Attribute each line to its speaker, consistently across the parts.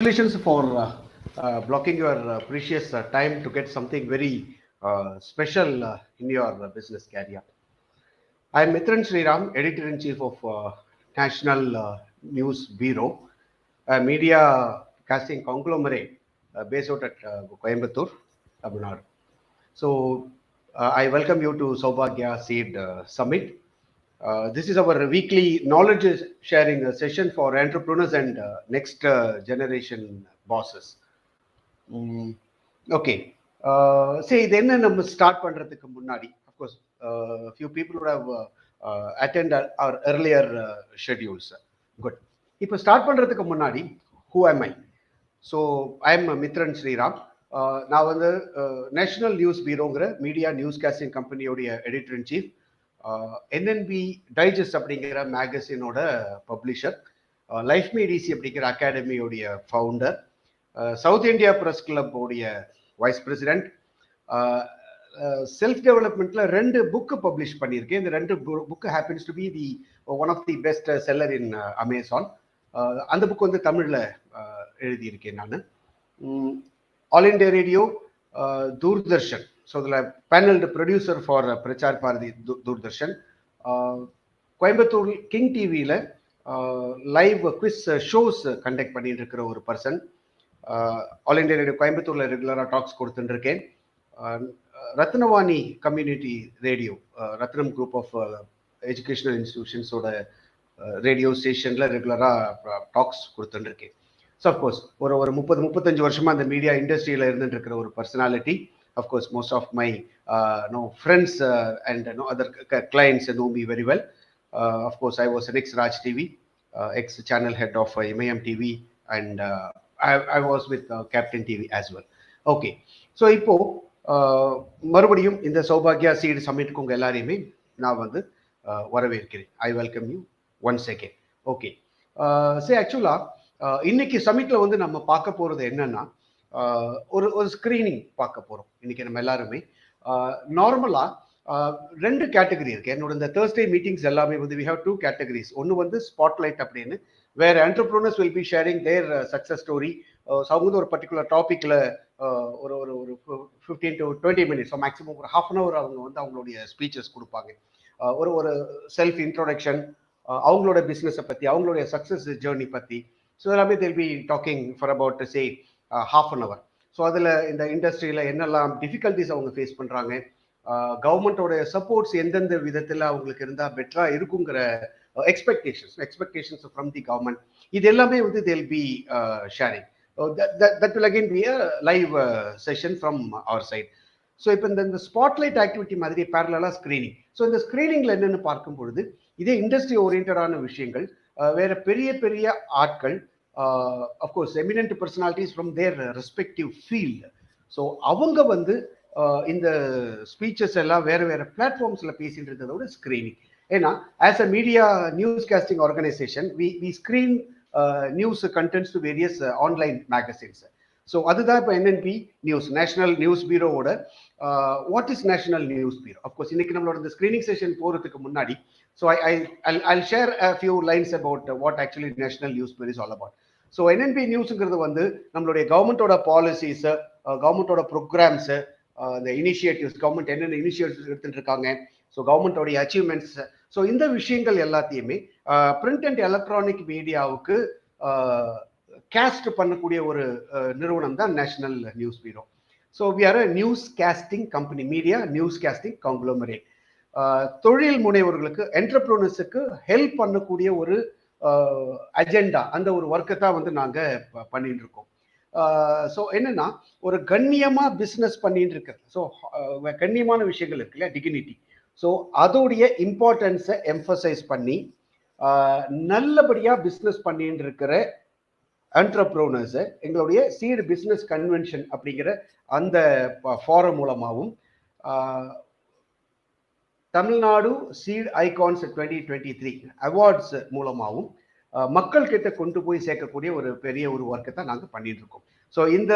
Speaker 1: Congratulations for blocking your precious time to get something very special in your business career. I am Mithran Sriram, Editor-in-Chief of National News Bureau, a media casting conglomerate based out at Coimbatore, Tamil Nadu. So I welcome you to Saubhagya Seed Summit. This is our weekly knowledge sharing session for entrepreneurs and next generation bosses. Okay. See, இது என்ன நம்ம start பண்றதுக்கு முன்னாடி of course few people would have attend our earlier schedules. குட். இப்போ start பண்றதுக்கு முன்னாடி who am I? So I am Mithran Sriram. நான் வந்து நேஷனல் நியூஸ் பீரோங்கிற மீடியா நியூஸ் காஸ்டிங் கம்பெனியோடைய editor in chief, NNB digest அப்படிங்கிற மேகசினோட பப்ளிஷர், லைஃப் மீ டிசி அப்படிங்கிற அகாடமியோடைய ஃபவுண்டர், சவுத் இந்தியா ப்ரெஸ் கிளப்போடைய வைஸ் பிரசிடென்ட், செல்ஃப் டெவலப்மெண்ட்ல 2 புக்கு பப்ளிஷ் பண்ணியிருக்கேன். இந்த 2 book happens to be the one of the best seller in Amazon. அந்த புக் வந்து தமிழில் எழுதியிருக்கேன் நான். All India radio, Doordarshan, so இதில் paneled producer for Prasar Bharati Doordarshan, Coimbatore king டிவியில் லைவ் குவிஸ் ஷோஸ் கண்டக்ட் பண்ணிட்டு இருக்கிற ஒரு பர்சன். ஆல் இண்டியா ரேடியோ கோயம்புத்தூரில் ரெகுலராக டாக்ஸ் கொடுத்துட்டுருக்கேன். Rathnavani community radio, Rathnam group of educational இன்ஸ்டிடியூஷன்ஸோட ரேடியோ ஸ்டேஷனில் ரெகுலராக டாக்ஸ் கொடுத்துட்டுருக்கேன். ஸோ அஃப்கோர்ஸ் ஒரு 30-35 வருஷமாக அந்த மீடியா இண்டஸ்ட்ரியில் இருந்துட்டு இருக்கிற ஒரு personality. Of course most of my friends and other clients know me very well. Of course, I was an ex-Raj TV, ex-channel head of MIM TV, and I was with Captain TV as well. Okay, so இப்போ மறுபடியும் இந்த Saubhagya seat சமிட்டுக்கு உங்கள் எல்லாரையுமே நான் வந்து வரவேற்கிறேன். I welcome you once again. Okay, சரி, ஆக்சுவலாக இன்னைக்கு சமிட்டில் வந்து நம்ம பார்க்க போகிறது என்னன்னா, ஒரு ஸ்க்ரீனிங் பார்க்க போகிறோம் இன்னைக்கு நம்ம எல்லாருமே. நார்மலாக 2 கேட்டகரி இருக்குது. என்னோட இந்த தேர்ஸ்டே மீட்டிங்ஸ் எல்லாமே வந்து we have 2 categories. ஒன்று வந்து ஸ்பாட்லைட் அப்படின்னு, where entrepreneurs will be sharing their success story. அவங்க வந்து ஒரு பர்டிகுலர் டாப்பிக்கில் ஒரு 15 to 20 minutes, மேக்ஸிமம் ஒரு half an hour அவங்க வந்து அவங்களுடைய ஸ்பீச்சஸ் கொடுப்பாங்க. ஒரு செல்ஃப் இன்ட்ரோடக்ஷன், அவங்களோட பிஸ்னஸை பற்றி, அவங்களுடைய சக்ஸஸ் ஜேர்னி பற்றி. ஸோ எல்லாமே they'll be talking for about say half an hour. So அதில் இந்த இண்டஸ்ட்ரியில் என்னெல்லாம் டிஃபிகல்ட்டிஸ் அவங்க ஃபேஸ் பண்ணுறாங்க, கவர்மெண்ட்டோட சப்போர்ட்ஸ் எந்தெந்த விதத்தில் அவங்களுக்கு இருந்தால் பெட்டராக இருக்குங்கிற எக்ஸ்பெக்டேஷன்ஸ் ஃப்ரம் தி கவர்மெண்ட், இது எல்லாமே வந்து they'll be sharing. That will again be a live session from our side. So இப்போ இந்த ஸ்பாட்லைட் ஆக்டிவிட்டி மாதிரி பேரலாக ஸ்க்ரீனிங். ஸோ இந்த ஸ்க்ரீனிங்கில் என்னென்னு பார்க்கும் பொழுது இதே இண்டஸ்ட்ரி ஓரியன்டான விஷயங்கள், வேற பெரிய பெரிய ஆட்கள், of course eminent personalities from their respective field. So அவங்க வந்து இந்த ஸ்பீச்சஸ் எல்லாம் வேறு வேறு பிளாட்ஃபார்ம்ஸில் பேசிட்டு இருந்ததோட ஸ்க்ரீனிங். ஏன்னா as a media news casting organisation we screen news contents to various online magazines. So அதுதான் இப்போ என்என்பி நியூஸ், நேஷனல் நியூஸ் பீரோவோட what is national news bureau. Of course இன்னைக்கு நம்மளோட இந்த ஸ்க்ரீனிங் செஷன் போகிறதுக்கு முன்னாடி so I'll share a few lines about what actually national news bureau is all about. So NNB நியூஸுங்கிறது வந்து நம்மளுடைய கவர்மெண்ட்டோட பாலிசிஸு, கவர்மெண்ட்டோட ப்ரோக்ராம்ஸு, இந்த இனிஷியேட்டிவ்ஸ், கவர்மெண்ட் என்னென்ன இனிஷியேட்டிவ்ஸ் எடுத்துகிட்டு இருக்காங்க, ஸோ கவர்மெண்ட்டோடைய அச்சீவ்மெண்ட்ஸ், ஸோ இந்த விஷயங்கள் எல்லாத்தையுமே பிரிண்ட் அண்ட் எலக்ட்ரானிக் மீடியாவுக்கு கேஸ்ட் பண்ணக்கூடிய ஒரு நிறுவனம் தான் national news bureau. So we are a news casting company, media news casting conglomerate. தொழில் முனைவர்களுக்கு, என்டர்பிரனர்ஸுக்கு ஹெல்ப் பண்ணக்கூடிய ஒரு அஜெண்டா, அந்த ஒரு ஒர்க்கை தான் வந்து நாங்கள் பண்ணிட்டு இருக்கோம். ஸோ என்னன்னா, ஒரு கண்ணியமாக பிஸ்னஸ் பண்ணிட்டு இருக்கிறது. ஸோ கண்ணியமான விஷயங்கள் இருக்குல்ல, டிக்னிட்டி. ஸோ அதோடைய இம்பார்ட்டன்ஸை எம்ஃபசைஸ் பண்ணி நல்லபடியாக பிஸ்னஸ் பண்ணிட்டு இருக்கிற என்டர்பிரனர்ஸை எங்களுடைய சீட் பிஸ்னஸ் கன்வென்ஷன் அப்படிங்கிற அந்த ஃபாரம் மூலமாகவும், தமிழ்நாடு சீட் ஐகான்ஸ் 2023 அவார்ட்ஸ் மூலமாகவும் மக்கள் கிட்ட கொண்டு போய் சேர்க்கக்கூடிய ஒரு பெரிய ஒரு ஒர்க்கை தான் நாங்கள் பண்ணிட்டு இருக்கோம். ஸோ இந்த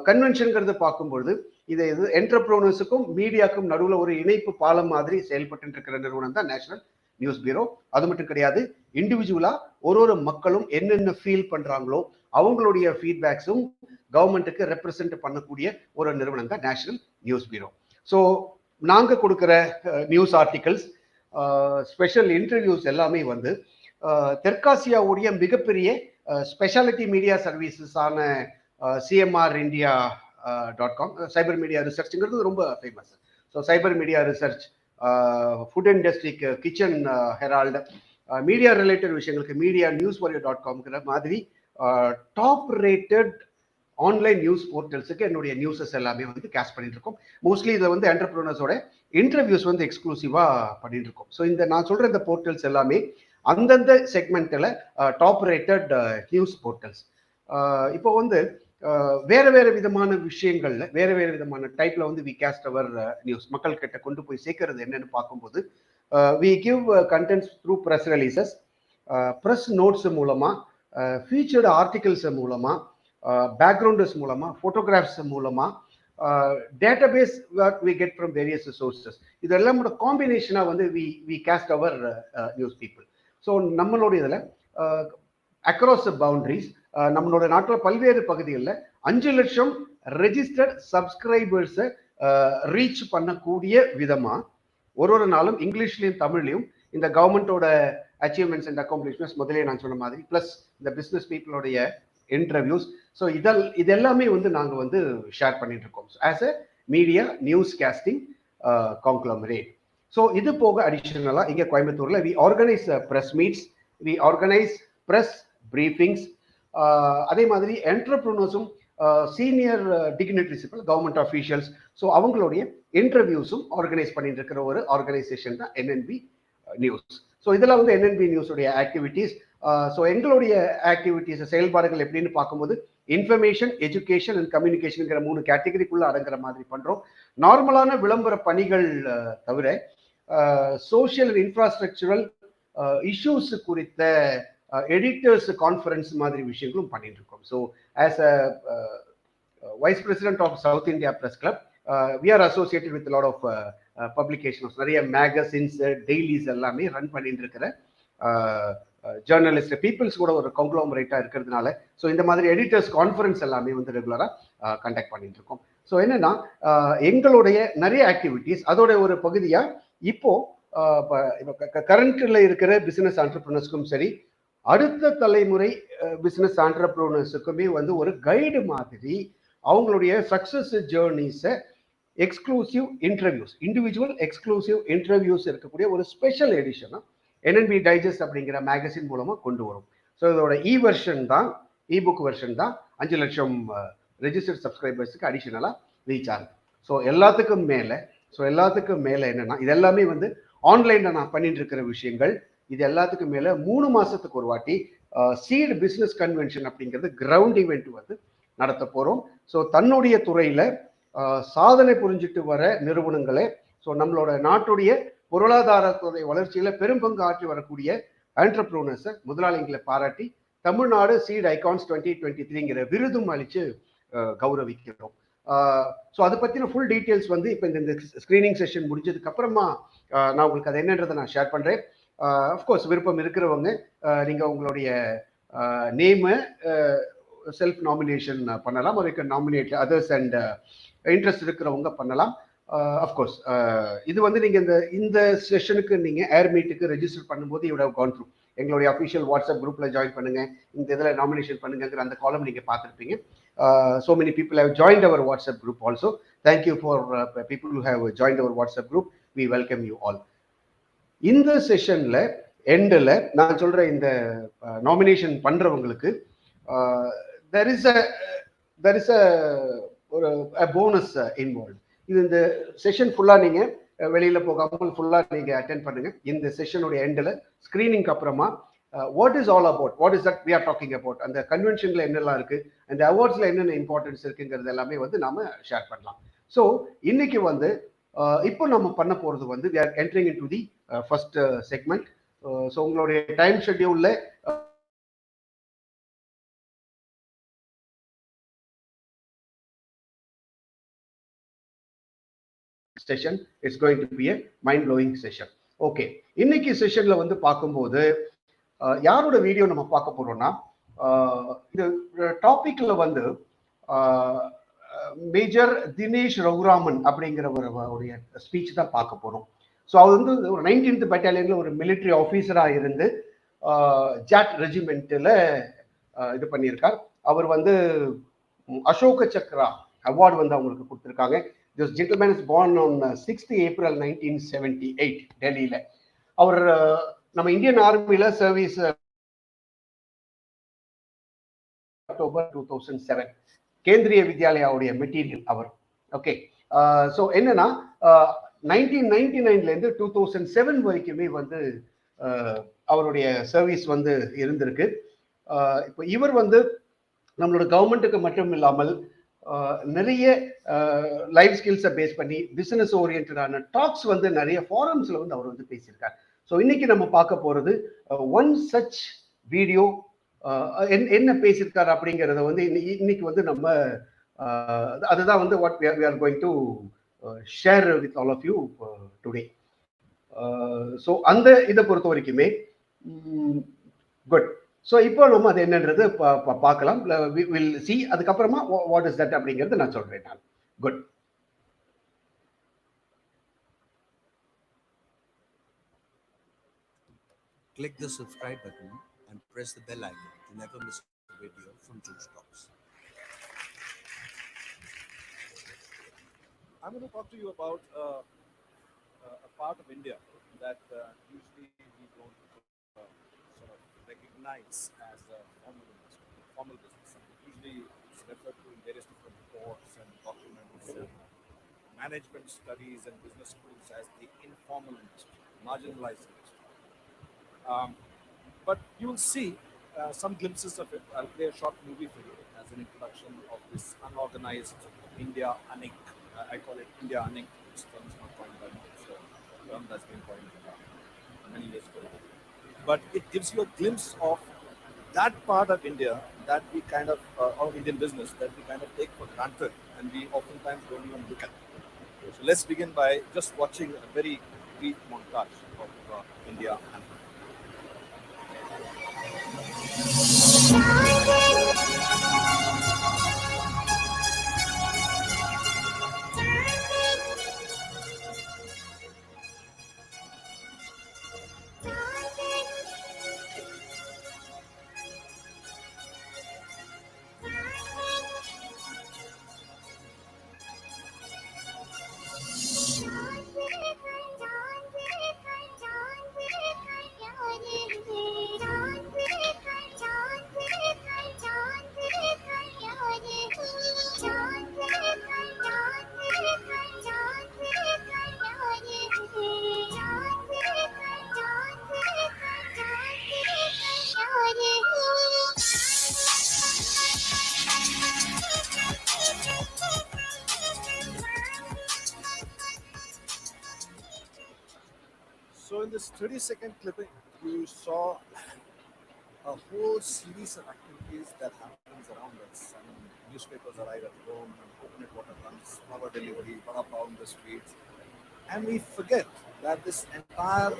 Speaker 1: கன்வென்ஷனுங்கிறது பார்க்கும்பொழுது இது என்டர்பிரனர்ஸுக்கும் மீடியாவுக்கும் நடுவில் ஒரு இணைப்பு பாலம் மாதிரி செயல்பட்டு இருக்கிற நிறுவனம் தான் நேஷனல் நியூஸ் பீரோ. அது மட்டும் கிடையாது, இண்டிவிஜுவலா ஒரு மக்களும் என்னென்ன ஃபீல் பண்றாங்களோ அவங்களுடைய ஃபீட்பேக்ஸும் கவர்மெண்ட்டுக்கு ரெப்ரசென்ட் பண்ணக்கூடிய ஒரு நிறுவனம் தான் நேஷனல் நியூஸ் பியூரோ. ஸோ நாங்கள் கொடுக்குற நியூஸ் ஆர்டிகல்ஸ், ஸ்பெஷல் இன்டர்வியூஸ் எல்லாமே வந்து தெற்காசியாவுடைய மிகப்பெரிய ஸ்பெஷாலிட்டி மீடியா சர்வீசஸான CMR India .com cyber media ரிசர்ச்ங்கிறது ரொம்ப famous. So cyber media research, food இண்டஸ்ட்ரிக்கு கிச்சன் ஹெரால்டு, மீடியா ரிலேட்டட் விஷயங்களுக்கு மீடியா நியூஸ் வாரியர் .comங்கிற மாதிரி டாப் ரேட்டட் ஆன்லைன் நியூஸ் போர்ட்டல்ஸுக்கு என்னுடைய நியூஸஸ் எல்லாமே வந்து கேஸ்ட் பண்ணிட்டு இருக்கோம். மோஸ்ட்லி இதில் வந்து என்டர்பிரினர்ஸோட இன்டர்வியூஸ் வந்து எக்ஸ்க்ளூசிவாக பண்ணிட்டு இருக்கோம். ஸோ இந்த நான் சொல்கிற இந்த போர்ட்டல்ஸ் எல்லாமே அந்தந்த செக்மெண்ட்டில் டாப் ரேட்டட் நியூஸ் போர்ட்டல்ஸ். இப்போ வந்து வேற வேற விதமான விஷயங்கள்ல வேற வேற விதமான டைப்ல வந்து வி கேஸ்ட் அவர் நியூஸ் மக்கள் கிட்ட கொண்டு போய் சேர்க்கறது என்னன்னு பார்க்கும்போது we give contents through press releases, press notes மூலமா, ஃபீச்சர்டு ஆர்டிகல்ஸ் மூலமா, பேக்ரவுண்டர்ஸ் மூலமா, ஃபோட்டோகிராஃப்ஸ் மூலமா, database we get from various sources. இதெல்லாம் காம்பினேஷனாக வந்து we cast our news people. So நம்மளுடைய இதில் அக்ராஸ் பவுண்டரிஸ் நம்மளோட நாட்டில் பல்வேறு பகுதிகளில் 5 லட்சம் ரெஜிஸ்டர்ட் சப்ஸ்கிரைபர்ஸை ரீச் பண்ணக்கூடிய விதமாக ஒரு நாளும் இங்கிலீஷ்லையும் தமிழ்லையும் இந்த கவர்மெண்ட்டோட அச்சீவ்மெண்ட்ஸ் அண்ட் அக்காம்ப்ளிஷ்மெண்ட்ஸ் முதலே நான் சொன்ன மாதிரி ப்ளஸ் இந்த பிஸ்னஸ் பீப்புளோடைய இன்டர்வியூஸ், ஸோ இது எல்லாமே வந்து நாங்கள் வந்து ஷேர் பண்ணிட்டு இருக்கோம் as a media news casting conglomerate. So இது போக அடிஷனலாக இங்கே கோயம்புத்தூரில் we organise press meets, we organise press briefings, அதே மாதிரி என்டர்பிரினர்ஸும் senior dignitaries government officials, so அவங்களுடைய இன்டர்வியூஸும் ஆர்கனைஸ் பண்ணிட்டு இருக்கிற ஒரு ஆர்கனைசேஷன் தான் என்என்பி நியூஸ். ஸோ இதெல்லாம் வந்து என்என்பி நியூஸுடைய ஆக்டிவிட்டீஸ். ஸோ எங்களுடைய ஆக்டிவிட்டீஸ் செயல்பாடுகள் எப்படின்னு பார்க்கும்போது இன்ஃபர்மேஷன், எஜுகேஷன் அண்ட் கம்யூனிகேஷனுங்கிற 3 கேட்டகரிக்குள்ள அடங்குற மாதிரி பண்றோம். நார்மலான விளம்பர பணிகள் தவிர சோஷியல் அண்ட் இன்ஃப்ராஸ்ட்ரக்சரல் இஷ்யூஸ் குறித்த எடிட்டர்ஸ் கான்ஃபரன்ஸ் மாதிரி விஷயங்களும் பண்ணிட்டு இருக்கோம். So as a vice president of South India press club we are associated with lot of publications, நிறைய மேகசின்ஸ், டெய்லிஸ் எல்லாமே ரன் பண்ணிட்டு இருக்கிற ஜேர்னலிஸ்ட் பீப்புள்ஸ் கூட ஒரு காங்க்ளோமரேட்டாக இருக்கிறதுனால ஸோ இந்த மாதிரி எடிட்டர்ஸ் கான்ஃபரன்ஸ் எல்லாமே வந்து ரெகுலராக கண்டக்ட் பண்ணிட்டு இருக்கோம். ஸோ என்னன்னா எங்களுடைய நிறைய ஆக்டிவிட்டீஸ் அதோட ஒரு பகுதியாக இப்போ கரண்ட்ல இருக்கிற பிசினஸ் ஆண்டர்பிரினர்ஸ்க்கும் சரி, அடுத்த தலைமுறை பிசினஸ் ஆண்டர்பிரினர்ஸுக்குமே வந்து ஒரு கைடு மாதிரி அவங்களுடைய சக்சஸ் ஜேர்னிஸை exclusive interviews, individual exclusive interviews இருக்கக்கூடிய ஒரு ஸ்பெஷல் எடிஷனாக என்என்பி டைஜஸ்ட் அப்படிங்கிற மேகசின் மூலமாக கொண்டு வரும். ஸோ இதோட வெர்ஷன் தான், புக் வெர்ஷன் தான் 5 லட்சம் ரெஜிஸ்டர்ட் சப்ஸ்கிரைபர்ஸுக்கு அடிஷனலாக ரீச் ஆகுது. ஸோ எல்லாத்துக்கும் மேலே என்னன்னா இது எல்லாமே வந்து ஆன்லைனில் நான் பண்ணிட்டு இருக்கிற விஷயங்கள். இது எல்லாத்துக்கும் மேலே 3 மாதத்துக்கு ஒரு வாட்டி சீட் பிஸ்னஸ் கன்வென்ஷன் அப்படிங்கிறது கிரவுண்ட் ஈவெண்ட் வந்து நடத்த போகிறோம். ஸோ தன்னுடைய துறையில் சாதனை புரிஞ்சிட்டு வர நிறுவனங்களே, ஸோ நம்மளோட நாட்டுடைய பொருளாதாரத்துடைய வளர்ச்சியில் பெரும்பங்கு ஆற்றி வரக்கூடிய என்டர்பிரினர்ஸை, முதலாளிகளை பாராட்டி தமிழ்நாடு சீட் ஐகான்ஸ் 2023ங்கிற விருதும் அளித்து கௌரவிக்கிறோம். ஸோ அதை பற்றின ஃபுல் டீட்டெயில்ஸ் வந்து இப்போ இந்த ஸ்க்ரீனிங் செஷன் முடிஞ்சதுக்கு அப்புறமா நான் உங்களுக்கு அது என்னன்றதை நான் ஷேர் பண்ணுறேன். அஃப்கோர்ஸ் விருப்பம் இருக்கிறவங்க நீங்கள் உங்களுடைய நேமை செல்ஃப் நாமினேஷன் பண்ணலாம், ஒரு நாமினேட் அதர்ஸ் அண்ட் இன்ட்ரெஸ்ட் இருக்கிறவங்க பண்ணலாம். அஃப்கோர்ஸ் இது வந்து நீங்கள் இந்த செஷனுக்கு நீங்கள் ஏர் மீட்டுக்கு ரெஜிஸ்டர் பண்ணும்போது யூ ஹவ் கான் த்ரூ எங்களுடைய அஃபிஷியல் வாட்ஸ்அப் குரூப்பில் ஜாயின் பண்ணுங்கள், இந்த இதில் நாமினேஷன் பண்ணுங்கிற அந்த காலம் நீங்கள் பார்த்துருப்பீங்க. So many people have joined our WhatsApp group also. Thank you for people who have joined our WhatsApp group. We welcome you all. இந்த செஷன்ல எண்டில் நான் சொல்ற இந்த நாமினேஷன் பண்றவங்களுக்கு there is a bonus involve. இது இந்த செஷன் ஃபுல்லா நீங்க வெளியில போகாமல் ஃபுல்லா நீங்க அட்டென்ட் பண்ணுங்க. இந்த செஷனுடைய எண்டில் ஸ்கிரீனிங் அப்புறமா what is all about, what is that we are talking about, அந்த கன்வென்ஷன்ல என்னெல்லாம் இருக்கு, அந்த அவார்ட்ஸ்ல என்னென்ன இம்பார்ட்டன்ஸ் இருக்குங்கிறது எல்லாமே வந்து நாம ஷேர் பண்ணலாம். ஸோ இன்னைக்கு வந்து இப்போ நம்ம பண்ண போறது வந்து we are entering into the first segment. So உங்களுடைய டைம் ஷெட்யூல்ல session it's going to be a mind blowing session. Okay, இன்னைக்கு செஷன்ல வந்து பார்க்கும்போது யாரோட வீடியோ நம்ம பார்க்க போறோம்னா இந்த டாபிக்ல வந்து மேஜர் தினேஷ் ரகுராமன் அப்படிங்கிறவருடைய ஸ்பீச் தான் பார்க்க போறோம். ஸோ அவர் வந்து ஒரு 19th பட்டாலியன்ல ஒரு மிலிட்ரி ஆஃபீஸராக இருந்து ஜாட் ரெஜிமெண்ட்டில் இது பண்ணியிருக்கார். அவர் வந்து அசோக சக்ரா அவார்டு வந்து அவங்களுக்கு கொடுத்துருக்காங்க. This gentleman is born on 6th April 1978 டெல்லியில். அவர் நம்ம இந்தியன் ஆர்மியில் சர்வீஸ் அக்டோபர் 2007 கேந்திரிய வித்யாலயாவுடைய மெட்டீரியல் அவர். ஓகே, ஸோ என்னன்னா 1999லேருந்து 2007 வரைக்குமே வந்து அவருடைய சர்வீஸ் வந்து இருந்திருக்கு. இப்போ இவர் வந்து நம்மளோட கவர்மெண்ட்டுக்கு மட்டும் இல்லாமல் நிறைய லைஃப் ஸ்கில்ஸை பேஸ் பண்ணி பிசினஸ் ஓரியன்டான டாக்ஸ் வந்து நிறைய ஃபாரம்ஸ்ல வந்து அவர் வந்து பேசியிருக்கார். ஸோ இன்னைக்கு நம்ம பார்க்க போறது ஒன் சச் வீடியோ என்ன பேசியிருக்காரு அப்படிங்கிறத வந்து இன்னைக்கு வந்து நம்ம அதுதான் வந்து what we are going to share with all of you today. So அந்த இதை பொறுத்த வரைக்குமே குட். ஸோ இப்போ நம்ம அது என்னன்றது பார்க்கலாம், வில் சி. அதுக்கப்புறமா வாட் இஸ் தட் அப்படிங்கிறது நான் சொல்றேன் நான். Good.
Speaker 2: Click the subscribe button and press the bell icon to never miss a video from Juice Talks.
Speaker 3: I'm going to talk to you about a part of India that usually we don't sort of recognize as a formal industry, formal business. Usually it's referred to in various different reports and documents and management studies and business schools as the informal industry, marginalized industry. But you will see some glimpses of it. I'll play a short movie for you as an introduction of this unorganized India Anik. I call it India Anik. This term is not coined by me. It's a term that's been coined many years ago. But it gives you a glimpse of that part of India that we kind of, or Indian business, that we kind of take for granted and we oftentimes don't even look at. So let's begin by just watching a very brief montage of India Anik. So in this 30-second clipping, you saw a whole series of activities that happens around us. I mean, newspapers arrive at home, coconut water comes, power delivery, vada pav on the streets. And we forget that this entire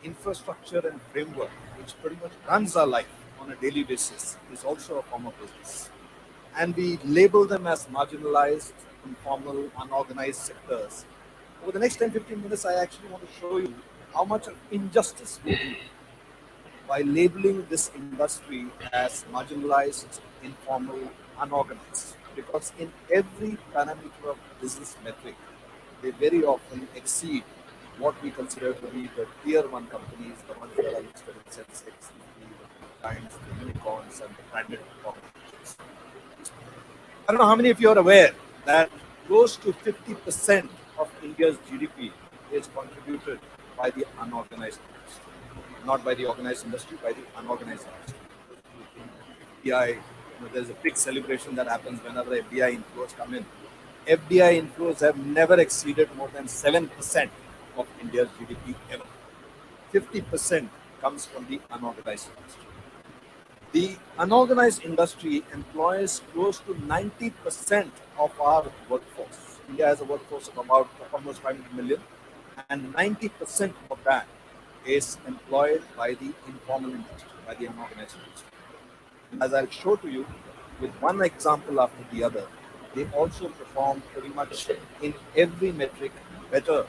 Speaker 3: infrastructure and framework, which pretty much runs our life on a daily basis, is also a form of business. And we label them as marginalized, informal, unorganized sectors. Over the next 10-15 minutes, I actually want to show you how much of injustice we do by labeling this industry as marginalized, informal, unorganized. Because in every parameter of business metric, they very often exceed what we consider to be the tier 1 companies, the ones that are listed in Sensex, the giants, the unicorns, and the branded corporations. I don't know how many of you are aware that close to 50% of India's GDP is contributed by the unorganized industry. Not by the organized industry, by the unorganized industry. FDI, there's a big celebration that happens whenever FDI inflows come in. FDI inflows have never exceeded more than 7% of India's GDP ever. 50% comes from the unorganized industry. The unorganized industry employs close to 90% of our workforce. India has a workforce of about almost 500 million, and 90% of that is employed by the informal industry, by the unorganized industry. As I'll show to you with one example after the other, they also perform pretty much in every metric better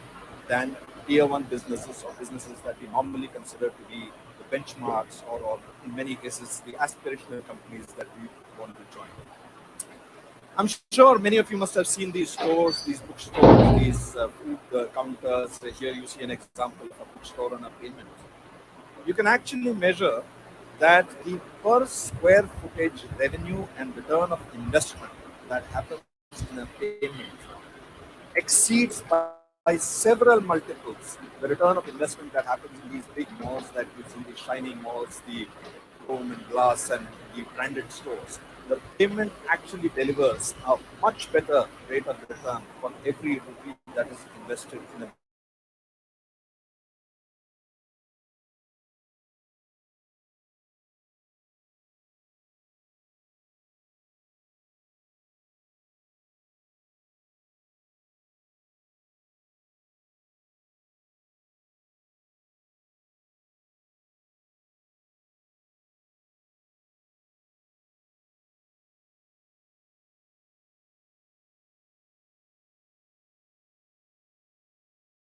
Speaker 3: than tier one businesses or businesses that we normally consider to be the benchmarks or in many cases the aspirational companies that we want to join. I'm sure many of you must have seen these stores, these bookstores, these food counters. Here you see an example of a bookstore on a payment. You can actually measure that the per square footage revenue and return of investment that happens in a payment exceeds by several multiples the return of investment that happens in these big malls that you see, the shining malls, the chrome and glass and the branded stores. The payment actually delivers a much better rate of return for every rupee that is invested in a business. And this is something that we need to understand. When we look at the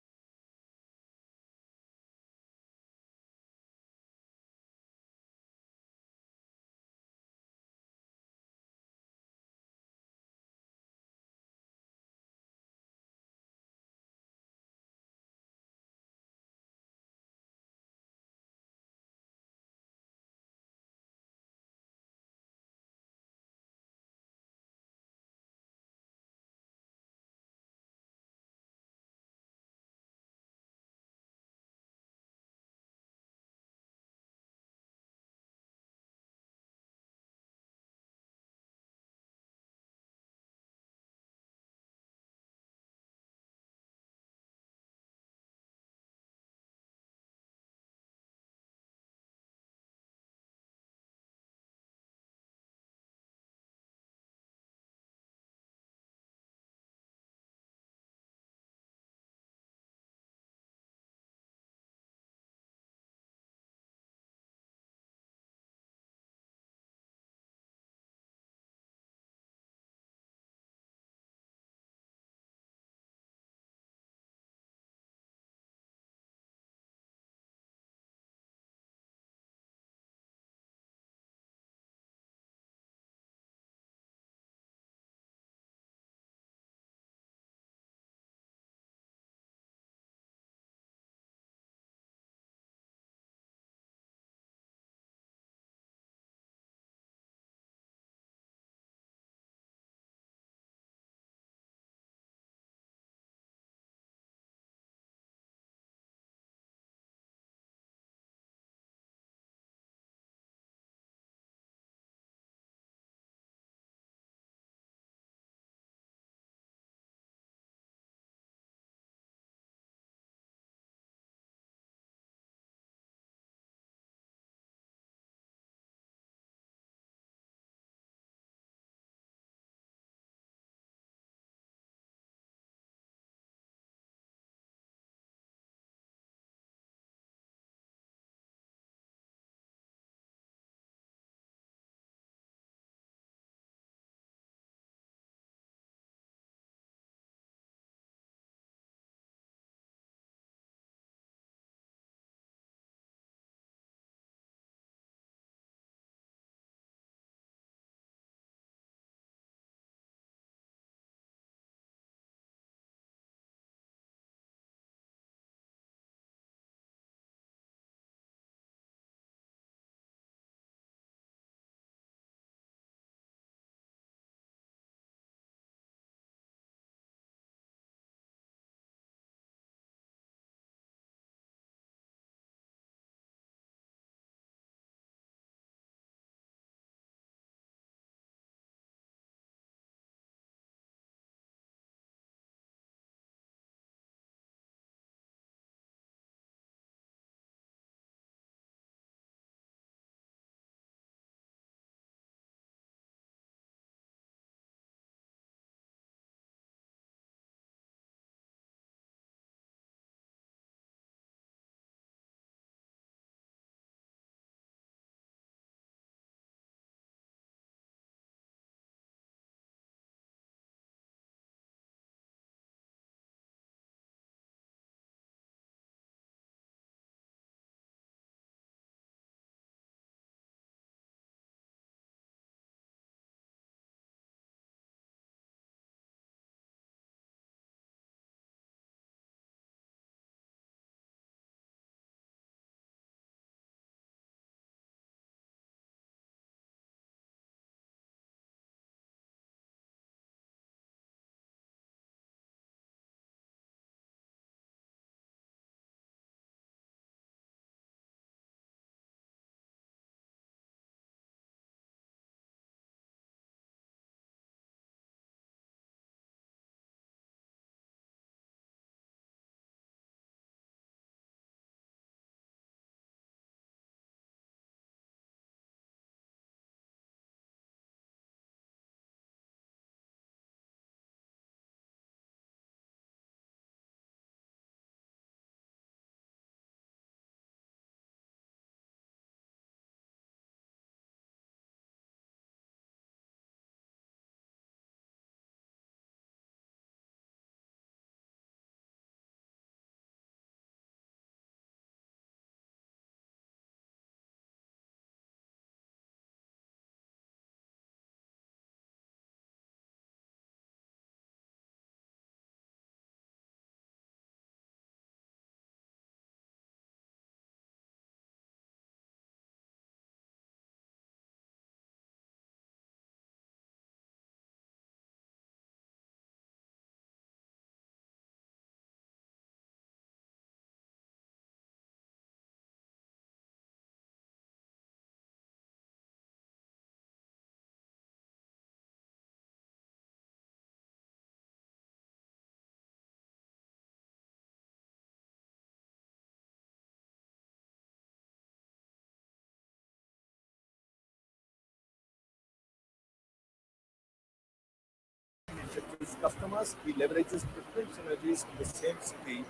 Speaker 3: relationships with his customers, he leverages different synergies in the same city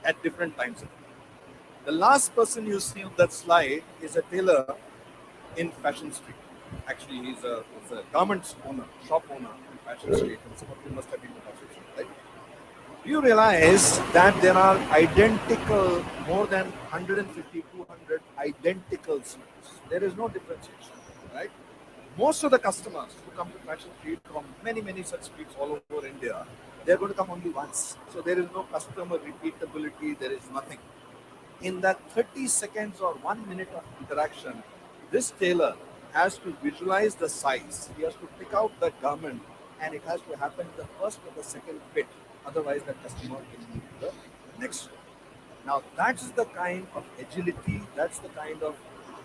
Speaker 3: at different times. The last person you see on that slide is a tailor in Fashion Street. Actually, he's a garment owner, shop owner in Fashion Street, and some of you must have been to Fashion Street, right? Do you realize that there are identical, more than 150, 200 identical suits? There is no differentiation, right? Most of the customers who come to Fashion Street from many, many such streets all over India, they're going to come only once. So there is no customer repeatability, there is nothing. In that 30 seconds or 1 minute of interaction, this tailor has to visualize the size. He has to pick out the garment and it has to happen the first or the second fit. Otherwise, the customer will move to the next one. Now, that's the kind of agility, that's the kind of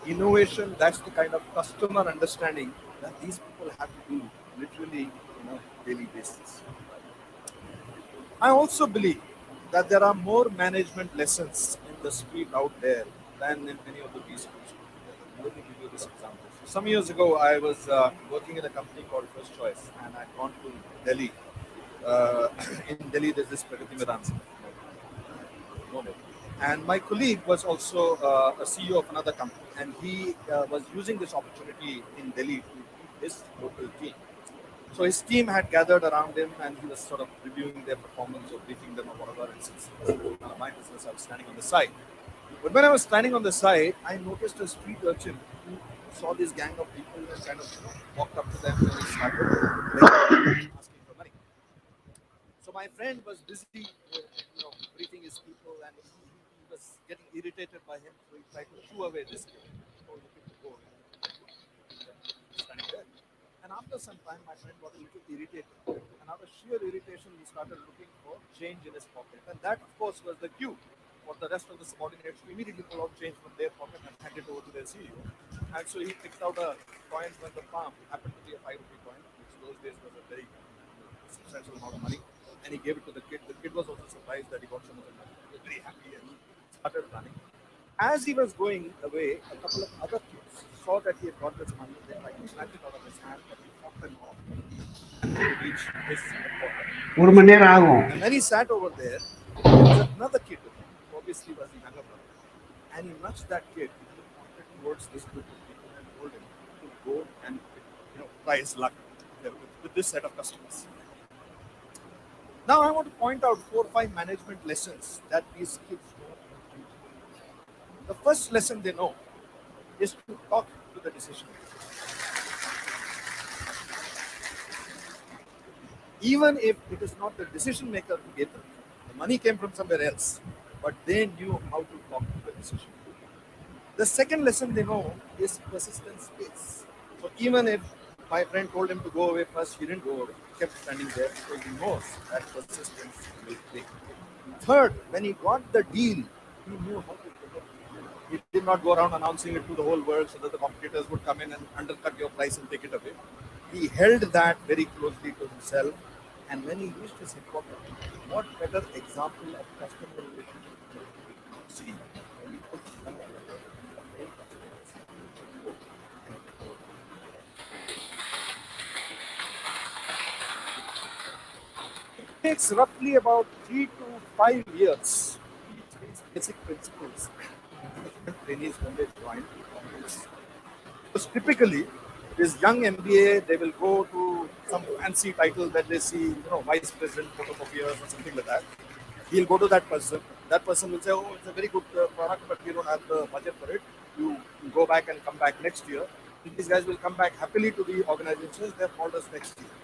Speaker 3: innovation, that's the kind of customer understanding that these people have to do literally on a daily basis. I also believe that there are more management lessons in the street out there than in many of the B schools. Let me give you this example. Some years ago, I was working in a company called First Choice, and I'd gone to Delhi. In Delhi, there's this Pragati Maidan. And my colleague was also a CEO of another company, and he was using this opportunity in Delhi to meet his local team. So his team had gathered around him, and he was sort of reviewing their performance or briefing them or whatever. And since it was none of my business, I was standing on the side. But when I was standing on the side, I noticed a street urchin who saw this gang of people and kind of walked up to them and started asking for money. So my friend was busy, briefing his people, and he was getting irritated by him. So he tried to shoo away this kid. He told the kid to go away. Standing there. And after some time, my friend got a little irritated. And out of sheer irritation, he started looking for change in his pocket. And that, of course, was the cue for the rest of the subordinates to immediately pull out change from their pocket and hand it over to their CEO. And so he picked out a coin from the palm, happened to be a 5 rupee coin, which those days was a very substantial amount of money. And he gave it to the kid. The kid was also surprised that he got so much money. He was very happy and he started running. As he was going away, a couple of other kids saw that he had got this money. They tried to snatch it out of his hand, but he fought them off to reach his pocket.
Speaker 1: ஒரு மணி நேரம் ஆகும்.
Speaker 3: And when he sat over there was another kid with him, who obviously was the younger brother. And he nudged that kid and pointed towards this group of people and told him to go and try his luck with this set of customers. Now I want to point out 4 or 5 management lessons that these kids know. The first lesson they know is to talk to the decision maker. Even if it is not the decision maker who gave them, the money came from somewhere else, but they knew how to talk to the decision maker. The second lesson they know is persistence pays. So even if my friend told him to go away first, he didn't go away. He kept standing there because he knows that persistence will pay. Third, when he got the deal, he knew how to protect it. He did not go around announcing it to the whole world so that the competitors would come in and undercut your price and take it away. He held that very closely to himself. And when he reached his headquarters, what better example of customer relationship? See, it takes roughly about 3 to 5 years to teach these basic principles. Trainees when they join, because typically this young MBA, they will go to some fancy title that they see, vice president, photocopiers or something like that. He'll go to that person. That person will say, oh, it's a very good product, but we don't have the budget for it. You go back and come back next year. These guys will come back happily to the organizations. They've called us next year.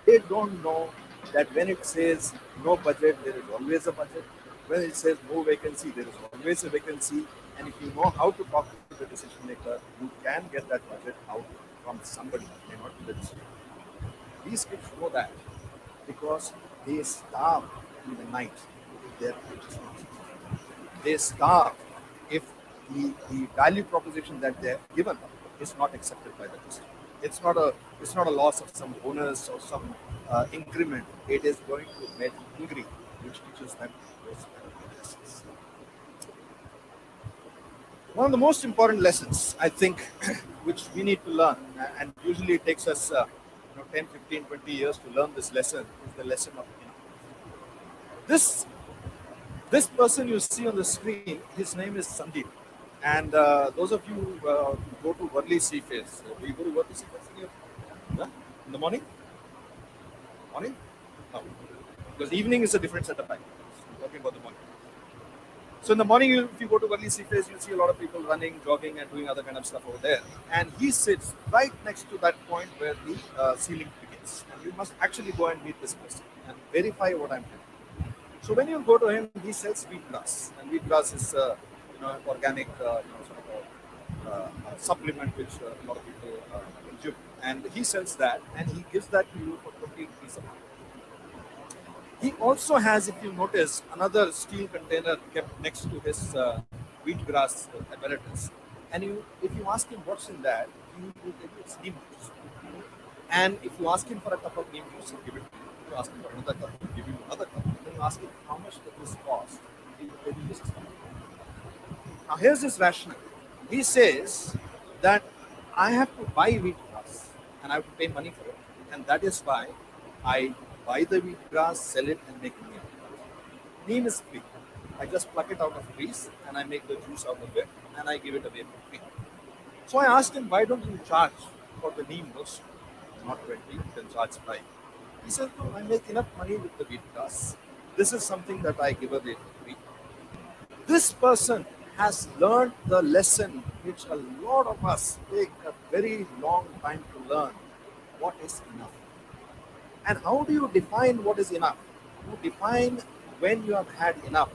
Speaker 3: They don't know that when it says no budget, there is always a budget. When it says no vacancy, there is always a vacancy. And if you know how to talk to the decision maker, you can get that budget out from somebody, may not be the decision maker. These kids know that because they starve in the night if their wages not. They starve if the value proposition that they're given is not accepted by the customer. It's not a loss of some bonus or some increment. It is going to make hungry, which teaches them those lessons. One of the most important lessons, I think, which we need to learn, and usually it takes us 10, 15, 20 years to learn this lesson is the lesson of this person you see on the screen. His name is Sandeep, and those of you who go to Worli Seaface, do you go to Worli Seaface in the morning? Morning? No, because evening is a different set of time. I'm talking about the morning. So in the morning, if you go to Worli Seaface, you'll see a lot of people running, jogging, and doing other kind of stuff over there. And he sits right next to that point where the ceiling begins. And you must actually go and meet this person and verify what I'm telling. So when you go to him, he sells wheatgrass, and wheatgrass is organic sort of a supplement which a lot of people consume. And he sells that, and he gives that to you for 20 rupees a month. He also has, if you notice, another steel container kept next to his wheatgrass apparatus. And if you ask him what's in that, he will tell you it's neem juice. And if you ask him for a cup of neem juice, he'll give it to you. If you ask him for another cup, he'll give you another cup. Then you ask him how much does this cost, he will tell you this is how much. Now here's his rationale. He says that I have to buy wheatgrass and I have to pay money for it. And that is why I buy the wheatgrass, sell it, and make neem. Neem is free. I just pluck it out of trees and I make the juice out of it and I give it away for free. So I asked him, why don't you charge for the neem roast? Not 20, you can charge 5. He said, no, I make enough money with the wheatgrass. This is something that I give away for free. This person has learned the lesson which a lot of us take a very long time to learn. What is enough? And how do you define what is enough? You define when you have had enough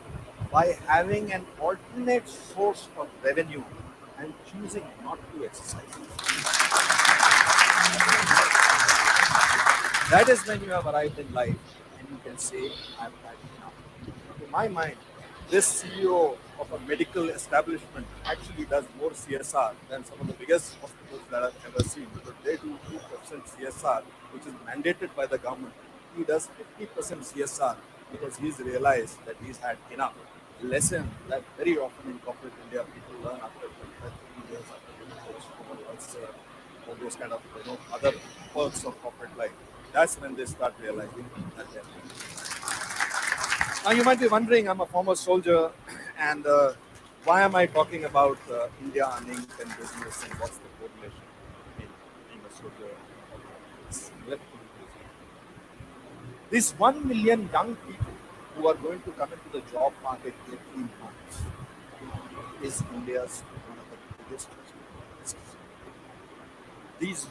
Speaker 3: by having an alternate source of revenue and choosing not to exercise. That is when you have arrived in life and you can say, I've had enough. To my mind, this CEO of a medical establishment actually does more CSR than some of the biggest hospitals that I've ever seen, because they do 2% CSR, which is mandated by the government. He does 50% CSR because he's realized that he's had enough. A lesson that very often in corporate India people learn after 25, 30 years after all those kind of other perks of corporate life. That's when they start realizing that they're Now you might be wondering, I'm a former soldier, and why am I talking about India earning and business, and what's the correlation between being a soldier and these 1 million young people who are going to come into the job market every month is India's one of the biggest risks. These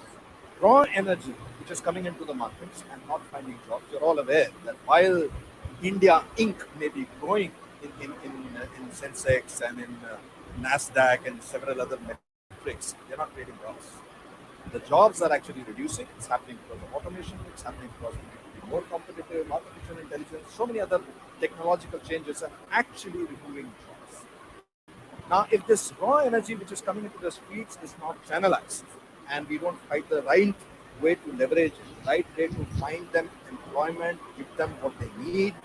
Speaker 3: raw energy which is coming into the markets and not finding jobs, you're all aware that while India Inc. may be growing in Sensex and in NASDAQ and several other metrics, they're not creating jobs. The jobs are actually reducing. It's happening because of automation. It's happening because we need to be more competitive, artificial intelligence, so many other technological changes are actually removing jobs. Now, if this raw energy which is coming into the streets is not channelized and we don't find the right way to leverage it, right way to find them employment, give them what they need,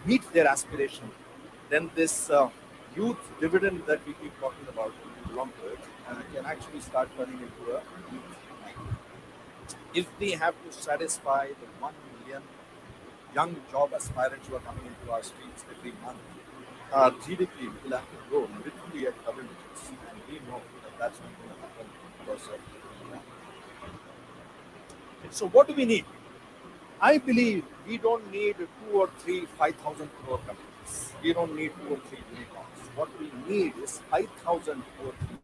Speaker 3: meet their aspiration, then this youth dividend that we keep talking about belong to it can actually start turning into a youth night. If we have to satisfy the 1 million young job aspirants who are coming into our streets every month, our GDP will have to grow literally at double digits, and we know that that's not going to happen because of So what do we need? I believe we don't need 2 or 3 5,000 crore companies. We don't need 2 or 3 unicorns. What we need is 5,000 crore companies.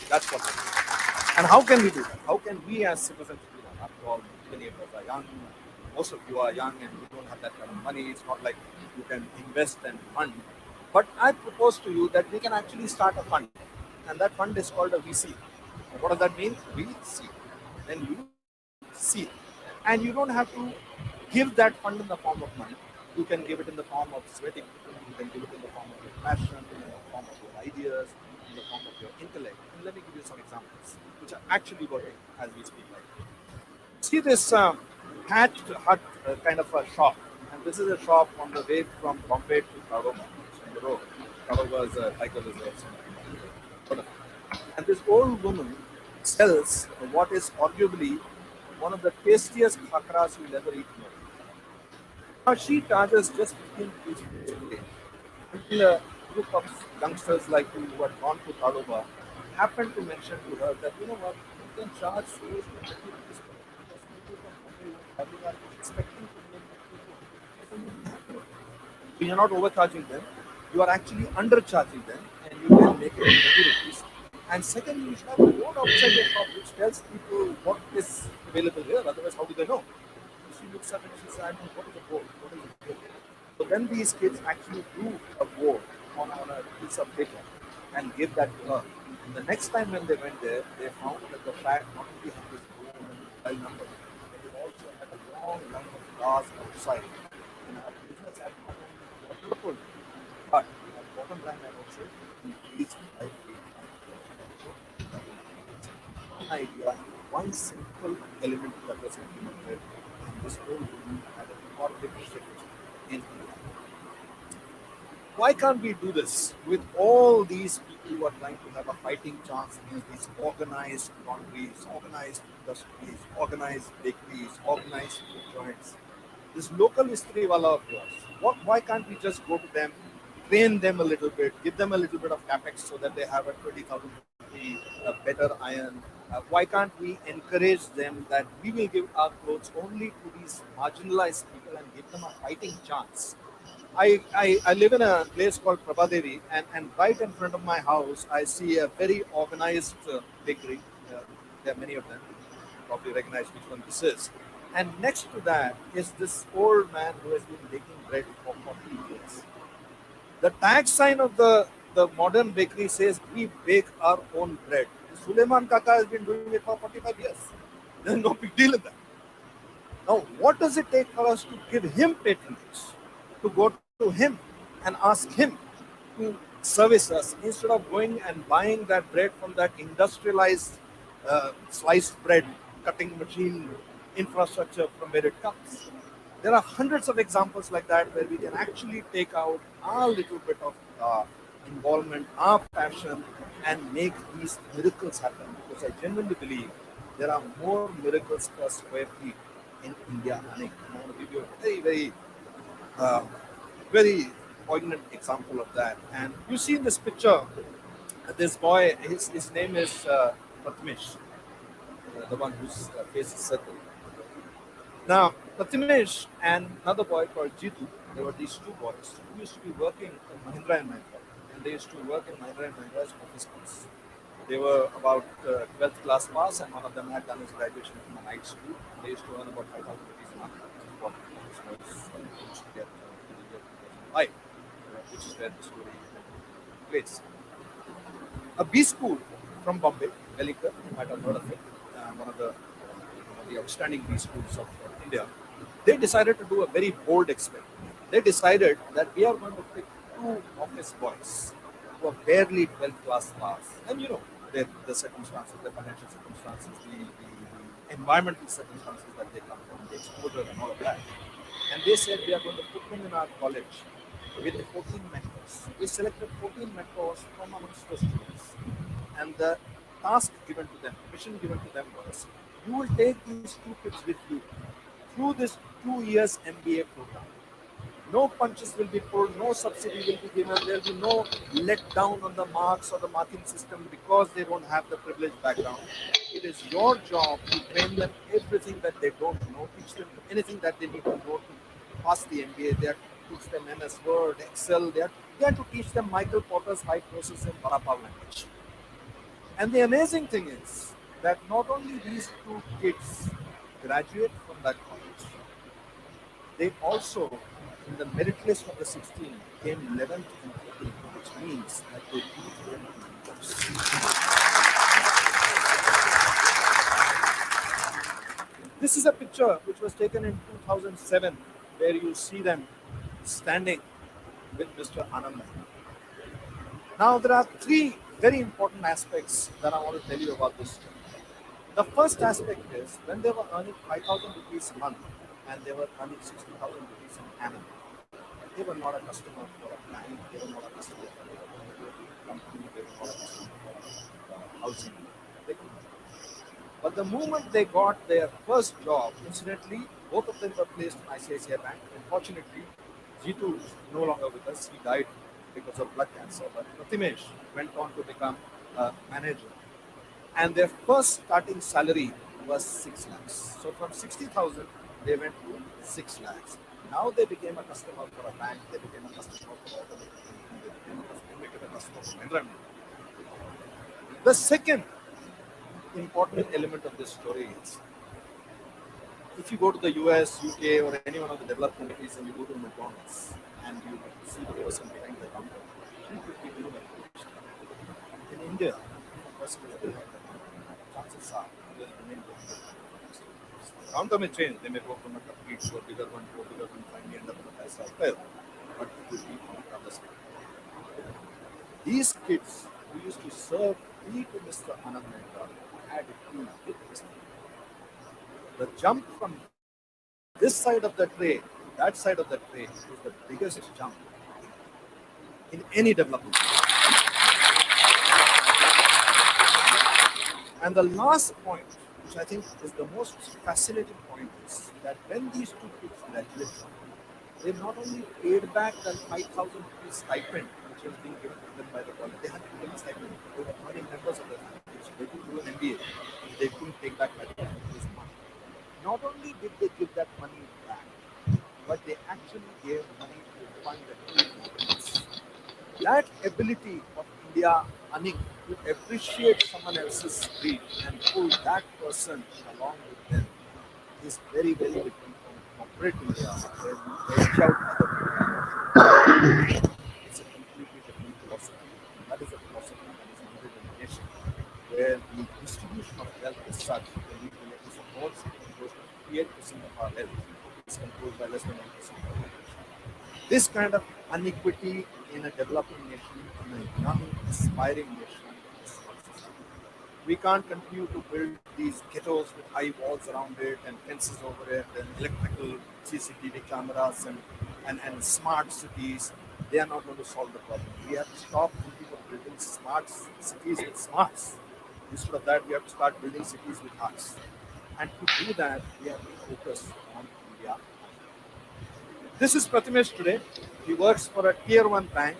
Speaker 3: That's what we need. And how can we do that? How can we as citizens do that? After all, many of us are young. Most of you are young and you don't have that kind of money. It's not like you can invest and fund. But I propose to you that we can actually start a fund. And that fund is called a VC. And what does that mean? VC. Then you see, and you don't have to give that fund in the form of money. You can give it in the form of sweating. You can give it in the form of your passion, in the form of your ideas, in the form of your intellect. And let me give you some examples which are actually working as we speak right now. See this hatched hut kind of a shop, and this is a shop on the way from Bombay to Tadoba. On the road, Tadoba is a tiger reserve. And this old woman sells what is arguably one of the tastiest khakras you'll ever eat. Now she charges just 15 rupees per plate. Until a group of youngsters like you who had gone to Tadoba happened to mention to her that, you know what, you can charge tourists 20 rupees per plate because people from Bombay who are traveling are expecting to make food. So you're not overcharging them, you are actually undercharging them, and you can make it 20 rupees. And second, you should have a board outside your shop which tells people what is available here, otherwise, how do they know? She looks up and she said, what is a board? What is a board? So then these kids actually do a board on a piece of paper and give that to her. And the next time when they went there, they found that the flag not only had this board and mobile number, but it also had a long line of cars outside. And our business had not only quadrupled, but at bottom line, I would say, increased by 8 idea, one simple element that was implemented, and this whole movement had a positive shift in India. Why can't we do this with all these people who are trying to have a fighting chance against these organized laundries, organized industries, organized bakeries, organized food joints? This local istri wala of yours, why can't we just go to them, train them a little bit, give them a little bit of capex so that they have a 20,000 rupee better iron? Why can't we encourage them that we will give our clothes only to these marginalized people and give them a fighting chance? I live in a place called Prabhadevi, and right in front of my house, I see a very organized bakery. There are many of them. You probably recognize which one this is. And next to that is this old man who has been baking bread for 40 years. The tag sign of the modern bakery says, we bake our own bread. Suleiman Kaka has been doing it for 45 years. There's no big deal in that. Now, what does it take for us to give him patronage, to go to him and ask him to service us instead of going and buying that bread from that industrialized sliced bread cutting machine infrastructure from where it comes? There are hundreds of examples like that where we can actually take out our little bit of involvement, our passion, and make these miracles happen. Because I genuinely believe there are more miracles per square feet in India. And I want to give you a uh, very poignant example of that. And you see in this picture, this boy, his name is Pratmesh, the one whose face is circled. Now, Pratmesh and another boy called Jitu, there were these two boys who used to be working in Mahindra and Mahindra. And they used to work in Mahindra and Mahindra's office space. They were about 12th class pass, and one of them had done his graduation from a night school. They used to earn about 5,000 rupees a month. What this was used to get in the year 2005, which is where the story plays. A B school from Bombay, Velikar, you might have heard of it, one of the outstanding B schools of India. They decided to do a very bold experiment. They decided that we are going to pick two office boys who are barely 12th class pass. And you know, the circumstances, the financial circumstances, the environmental circumstances that they come from, the exposure and all of that. And they said we are going to put them in our college with 14 mentors. We selected 14 mentors from amongst the students. And the task given to them, mission given to them was, you will take these two kids with you through this 2 years MBA program. No punches will be pulled, no subsidy will be given, there will be no let down on the marks or the marking system because they don't have the privileged background. It is your job to train them everything that they don't know, teach them anything that they need to know to pass the MBA. They have to teach them MS Word, Excel, they have to teach them Michael Porter's high process and Vada Pav language. And the amazing thing is that not only these two kids graduate from that college, they also, in the merit list of the 16, came 11th and 14th, which means that they beat them in jobs. This is a picture which was taken in 2007, where you see them standing with Mr. Anand. Now, there are three very important aspects that I want to tell you about this. The first aspect is when they were earning 5,000 rupees a month and they were earning 60,000 rupees an annum, they were not a customer for a bank, they were not a customer for a company, they were not a customer for a housing. But the moment they got their first job, incidentally, both of them were placed in ICICI Bank. Unfortunately, Jitu is no longer with us. He died because of blood cancer. But Pratimesh went on to become a manager. And their first starting salary was 6 lakhs. So from 60,000, they went to 6 lakhs. Now they became a customer for a bank, they became a customer for automotive, and they became a customer for Mahindra. The second important element of this story is if you go to the US, UK, or any one of the developed countries and you go to McDonald's and you see the person behind the counter, you could be doing that. In India, the person is behind the counter. Chances are they will remain behind the counter. The counter may change. They may go from a complete to a bigger one, finally end up in a five-star hotel. But it will be on the other side. These kids who used to serve tea to Mr. Anand Mehta had tea with Mr. The jump from this side of the tray to that side of the tray is the biggest jump in any development. And the last point, which I think is the most fascinating point, is that when these two kids graduated, they not only paid back the 5,000 rupees stipend, which was being given to them by the college, they had to give a stipend. They were earning members of the family. They could do an MBA. They couldn't take back that money. Not only did they give that money back, but they actually gave money to fund the kids. That ability of India Anik to appreciate someone else's dream and pull that person along with them is very, very different from corporate India, where you edge out other people. It's a completely different philosophy. That is a philosophy that is rooted in a nation where the distribution of wealth is such that we directly support close to 58% of our wealth is controlled by less than 1% of our population. This kind of inequity in a developing nation, in a young, aspiring nation, is not sustainable. We can't continue to build these ghettos with high walls around it and fences over it and electrical CCTV cameras and smart cities. They are not going to solve the problem. We have to stop thinking of building smart cities with smarts. Instead of that, we have to start building cities with hearts. And to do that, we have to focus on India. This is Pratimesh today. He works for a tier 1 bank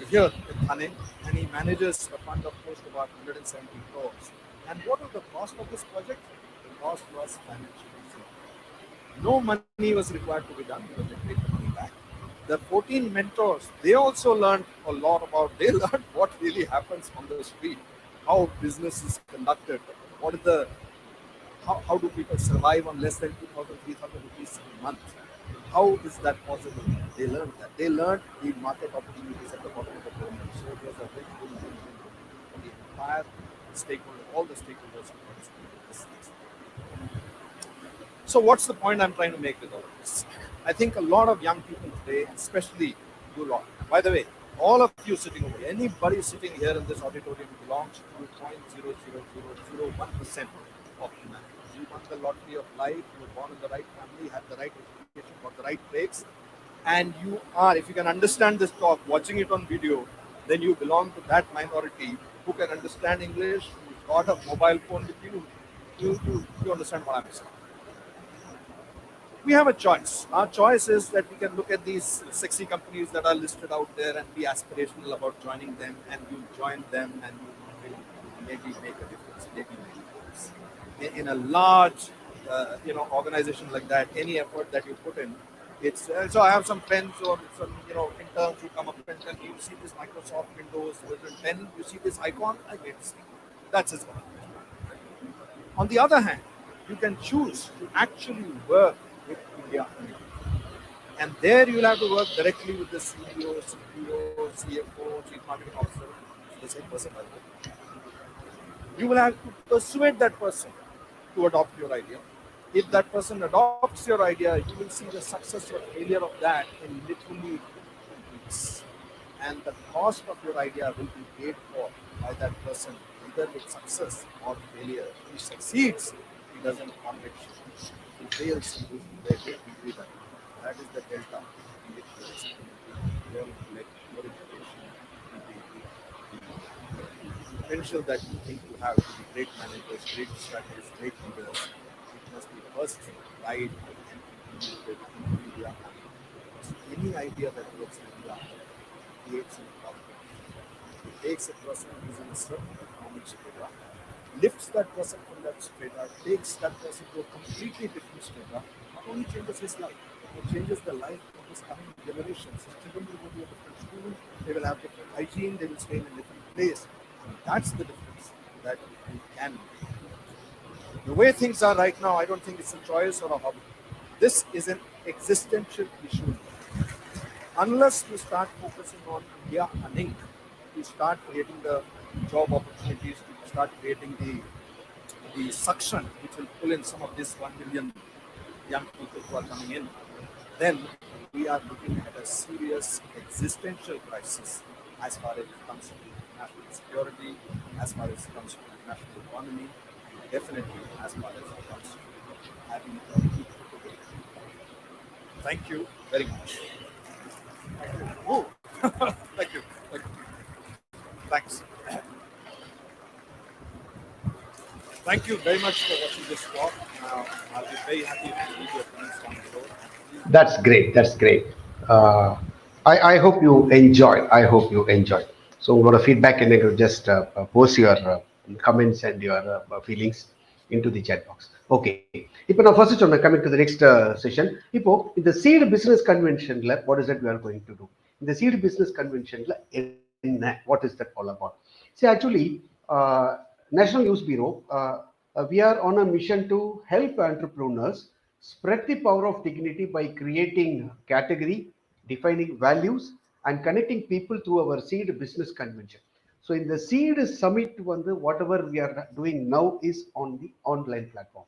Speaker 3: here in Thane, and he manages a fund of close to about 170 crores. And what was the cost of this project? The cost was financially zero. No money was required to be done because they paid the money back. The 14 mentors, they also learned a lot about, they learned what really happens on the street, how business is conducted, what is the, how do people survive on less than 2,000, 3,000 rupees a month. How is that possible? They learned that. They learned the market opportunities at the bottom of the pyramid. So it was a very good win for the entire stakeholder, all the stakeholders who participated in this. So what's the point I'm trying to make with all of this? I think a lot of young people today, especially you lot. By the way, all of you sitting over here, anybody sitting here in this auditorium belongs to 0.00001% of humanity. You won the lottery of life, you were born in the right family, had the right education, got the right traits, and you are, if you can understand this talk, watching it on video, then you belong to that minority who can understand English, who's got a mobile phone with you. You understand what I'm saying. We have a choice. Our choice is that we can look at these sexy companies that are listed out there and be aspirational about joining them, and you join them and you will maybe make a difference, maybe make a difference. In a large organization like that, any effort that you put in, it's so I have some friends or some interns who come up and tell me, you see this Microsoft Windows version 10, you see this icon, I get it. That's his one. On the other hand, you can choose to actually work with India. And there you'll have to work directly with the CEO, CPO, CFO, Chief Marketing Officer, the same person. You will have to persuade that person to adopt your idea. If that person adopts your idea, you will see the success or failure of that in literally weeks. And the cost of your idea will be paid for by that person, either with success or failure. If he succeeds, he doesn't convict. He fails, he will be that. That is the delta in which you experience your intellect, your education, potential that you think you have to be great managers, great strategists, great leaders, it must be first tried and implemented in India. Any idea that works in India creates an problem. It takes a person using a certain economic strata, lifts that person from that strata, takes that person to a completely different strata, not only changes his life, it changes the life of his coming generations. His children will go to a different school, they will have different hygiene, they will stay in a different place. And that's the difference that you can make. The way things are right now, I don't think it's a choice or a hobby. This is an existential issue. Unless you start focusing on India Inc., you start creating the job opportunities, you start creating the suction which will pull in some of this 1 million young people who are coming in, then we are looking at a serious existential crisis as far as it comes to national security, as far as it comes to the national economy, and definitely as far as it comes to having a good today. Thank you very much. Thank you. Oh, thank you. Thank you. Thanks. Thank you very much for watching this talk. I'll be very happy to leave your comments down below.
Speaker 1: That's great. That's great. Uh, I hope you enjoy. I hope you enjoy. So, உங்களோட feedback எனக்கு just post your comments and your feelings into the chat box. Okay. இப்போ நான் first சொன்ன coming to the next session. இப்போ இந்த seed business conventionல what is that we are going to do? இந்த seed business conventionல என்ன? What is that all about? See, actually, National News Bureau, we are on a mission to help entrepreneurs spread the power of dignity by creating category, defining values, and connecting people through our seed business convention. So in the seed summit, whatever we are doing now is on the online platform.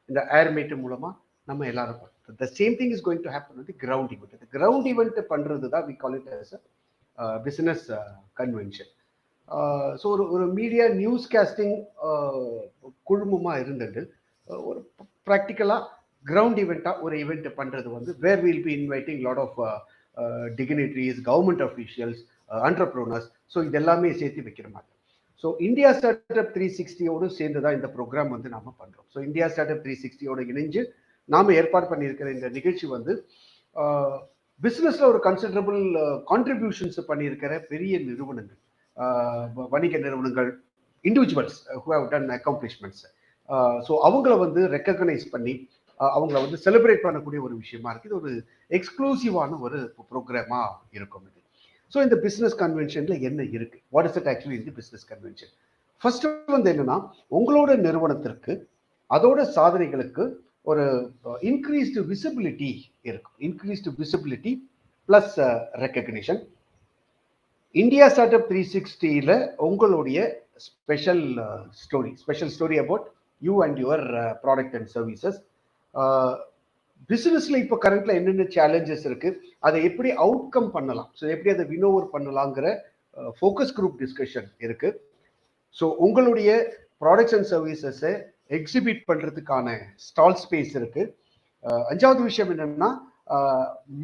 Speaker 1: In the air meter மூலமா நம்ம எல்லாரும் the same thing is going to happen with the ground event. The ground event பண்றது தான் we call it as a business convention. So ஒரு media news casting குழுமமாக இருந்துட்டு ஒரு ப்ராக்டிக்கலாக கிரவுண்ட் ஈவெண்ட்டாக ஒரு ஈவெண்ட் பண்ணுறது where will be inviting lot of dignitaries, government officials, entrepreneurs. So இது எல்லாமே சேர்த்து வைக்கிற மாதிரி. ஸோ இந்தியா ஸ்டார்ட் அப் 360யோடு சேர்ந்து தான் இந்த ப்ரோக்ராம் நாம் பண்ணுறோம். ஸோ இந்தியா ஸ்டார்ட் அப் 360யோடு இணைஞ்சு நாம் ஏற்பாடு பண்ணியிருக்கிற இந்த நிகழ்ச்சி பிஸ்னஸில் ஒரு கன்சிடரபிள் கான்ட்ரிபியூஷன்ஸ் பண்ணியிருக்கிற பெரிய நிறுவனங்கள், வணிக நிறுவனங்கள், individuals who have done accomplishments. So அவங்கள ரெக்கக்னைஸ் பண்ணி அவங்கள செலிப்ரேட் பண்ணக்கூடிய ஒரு விஷயமா இருக்குது. இது ஒரு எக்ஸ்க்ளூசிவான ஒரு ப்ரோக்ராமாக இருக்கும் இது. ஸோ இந்த பிஸ்னஸ் கன்வென்ஷனில் என்ன இருக்குது? வாட் இஸ் இட் ஆக்சுவலி இந்த பிஸ்னஸ் கன்வென்ஷன்? ஃபர்ஸ்ட் என்னன்னா, உங்களோட நிறுவனத்திற்கு அதோட சாதனைகளுக்கு ஒரு இன்க்ரீஸ்டு விசிபிலிட்டி இருக்கும். Increased visibility plus recognition. India start up 360ல உங்களுடைய special story about you and your product and services. பிசினஸ்ல இப்போ கரண்ட்ல என்னென்ன சேலஞ்சஸ் இருக்கு, அதை எப்படி அவுட்கம் பண்ணலாம், ஸோ எப்படி அதை வினோவர் பண்ணலாங்கிற ஃபோக்கஸ் குரூப் டிஸ்கஷன் இருக்கு. ஸோ உங்களுடைய ப்ராடக்ட்ஸ் அண்ட் சர்வீசஸை எக்ஸிபிட் பண்றதுக்கான ஸ்டால் ஸ்பேஸ் இருக்கு. அஞ்சாவது விஷயம் என்னன்னா,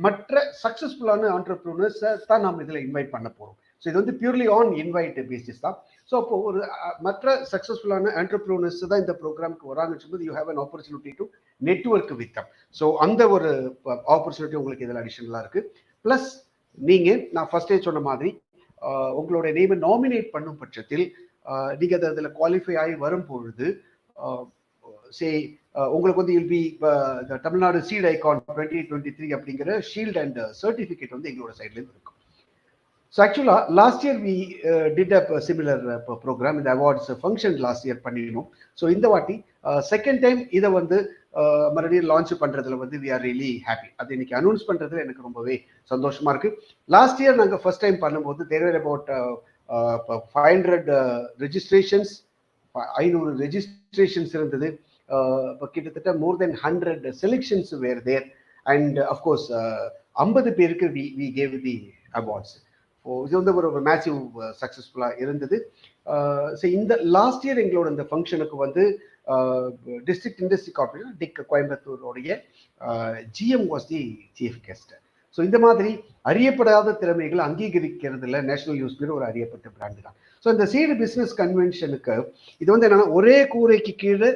Speaker 1: மற்ற சக்சஸ்ஃபுல்லான ஆண்டர்பிரினர்ஸை தான் நாம் இதில் இன்வைட் பண்ண போகிறோம். ஸோ இது பியூர்லி ஆன் இன்வைட் பேசிஸ் தான். ஸோ அப்போ ஒரு மற்ற சக்சஸ்ஃபுல்லான ஆண்டர்பிரினர்ஸ் தான் இந்த ப்ரோக்ராமுக்கு வராங்கன்னு சொல்லும்போது you have an opportunity to network with them. So அந்த ஒரு ஆப்பர்ச்சுனிட்டி உங்களுக்கு இதில் அடிஷனலாக இருக்கு. ப்ளஸ் நான் ஃபர்ஸ்டே சொன்ன மாதிரி உங்களுடைய நேமை நாமினேட் பண்ணும் பட்சத்தில் நீங்கள் அதில் குவாலிஃபை ஆகி வரும் பொழுது உங்களுக்கு will be Tamil Nadu seat icon 2023 அப்படிங்கிற ஷீல்ட் அண்ட் சர்டிஃபிகேட் எங்களோட சைட்லேருந்து இருக்கும். ஸோ ஆக்சுவலாக last year we did a similar program. இந்த அவார்ட்ஸ் ஃபங்க்ஷன் லாஸ்ட் இயர் பண்ணிடணும். ஸோ இந்த வாட்டி செகண்ட் டைம் இதை மறுபடியும் லான்ச் பண்ணுறதுல வி ஆர் ரியலி ஹாப்பி. அது இன்னைக்கு அனௌன்ஸ் பண்ணுறதுல எனக்கு ரொம்பவே சந்தோஷமா இருக்கு. லாஸ்ட் இயர் நாங்கள் ஃபர்ஸ்ட் டைம் பண்ணும்போது there were about 500 registrations, 500 registrations இருந்தது. கிட்டத்தட்ட more than 100 selections were there. And of course 50 பேருக்கு வி கேவ் தி அவார்ட்ஸ். இது ஒரு மேசிவ் சக்ஸஸ்ஃபுல்லாக இருந்தது. ஸோ இந்த லாஸ்ட் இயர் எங்களோட இந்த ஃபங்க்ஷனுக்கு டிஸ்ட்ரிக்ட் இண்டஸ்ட்ரி கார்பரேஷன் டிக் கோயம்புத்தூருடைய GM was the chief guest. So இந்த மாதிரி அறியப்படாத திறமைகளை அங்கீகரிக்கிறதுல நேஷனல் நியூஸ் பியூரோ ஒரு அறியப்பட்ட பிராண்டு தான். ஸோ இந்த சீடு பிஸ்னஸ் கன்வென்ஷனுக்கு இது வந்து என்னன்னா ஒரே கூரைக்கு கீழே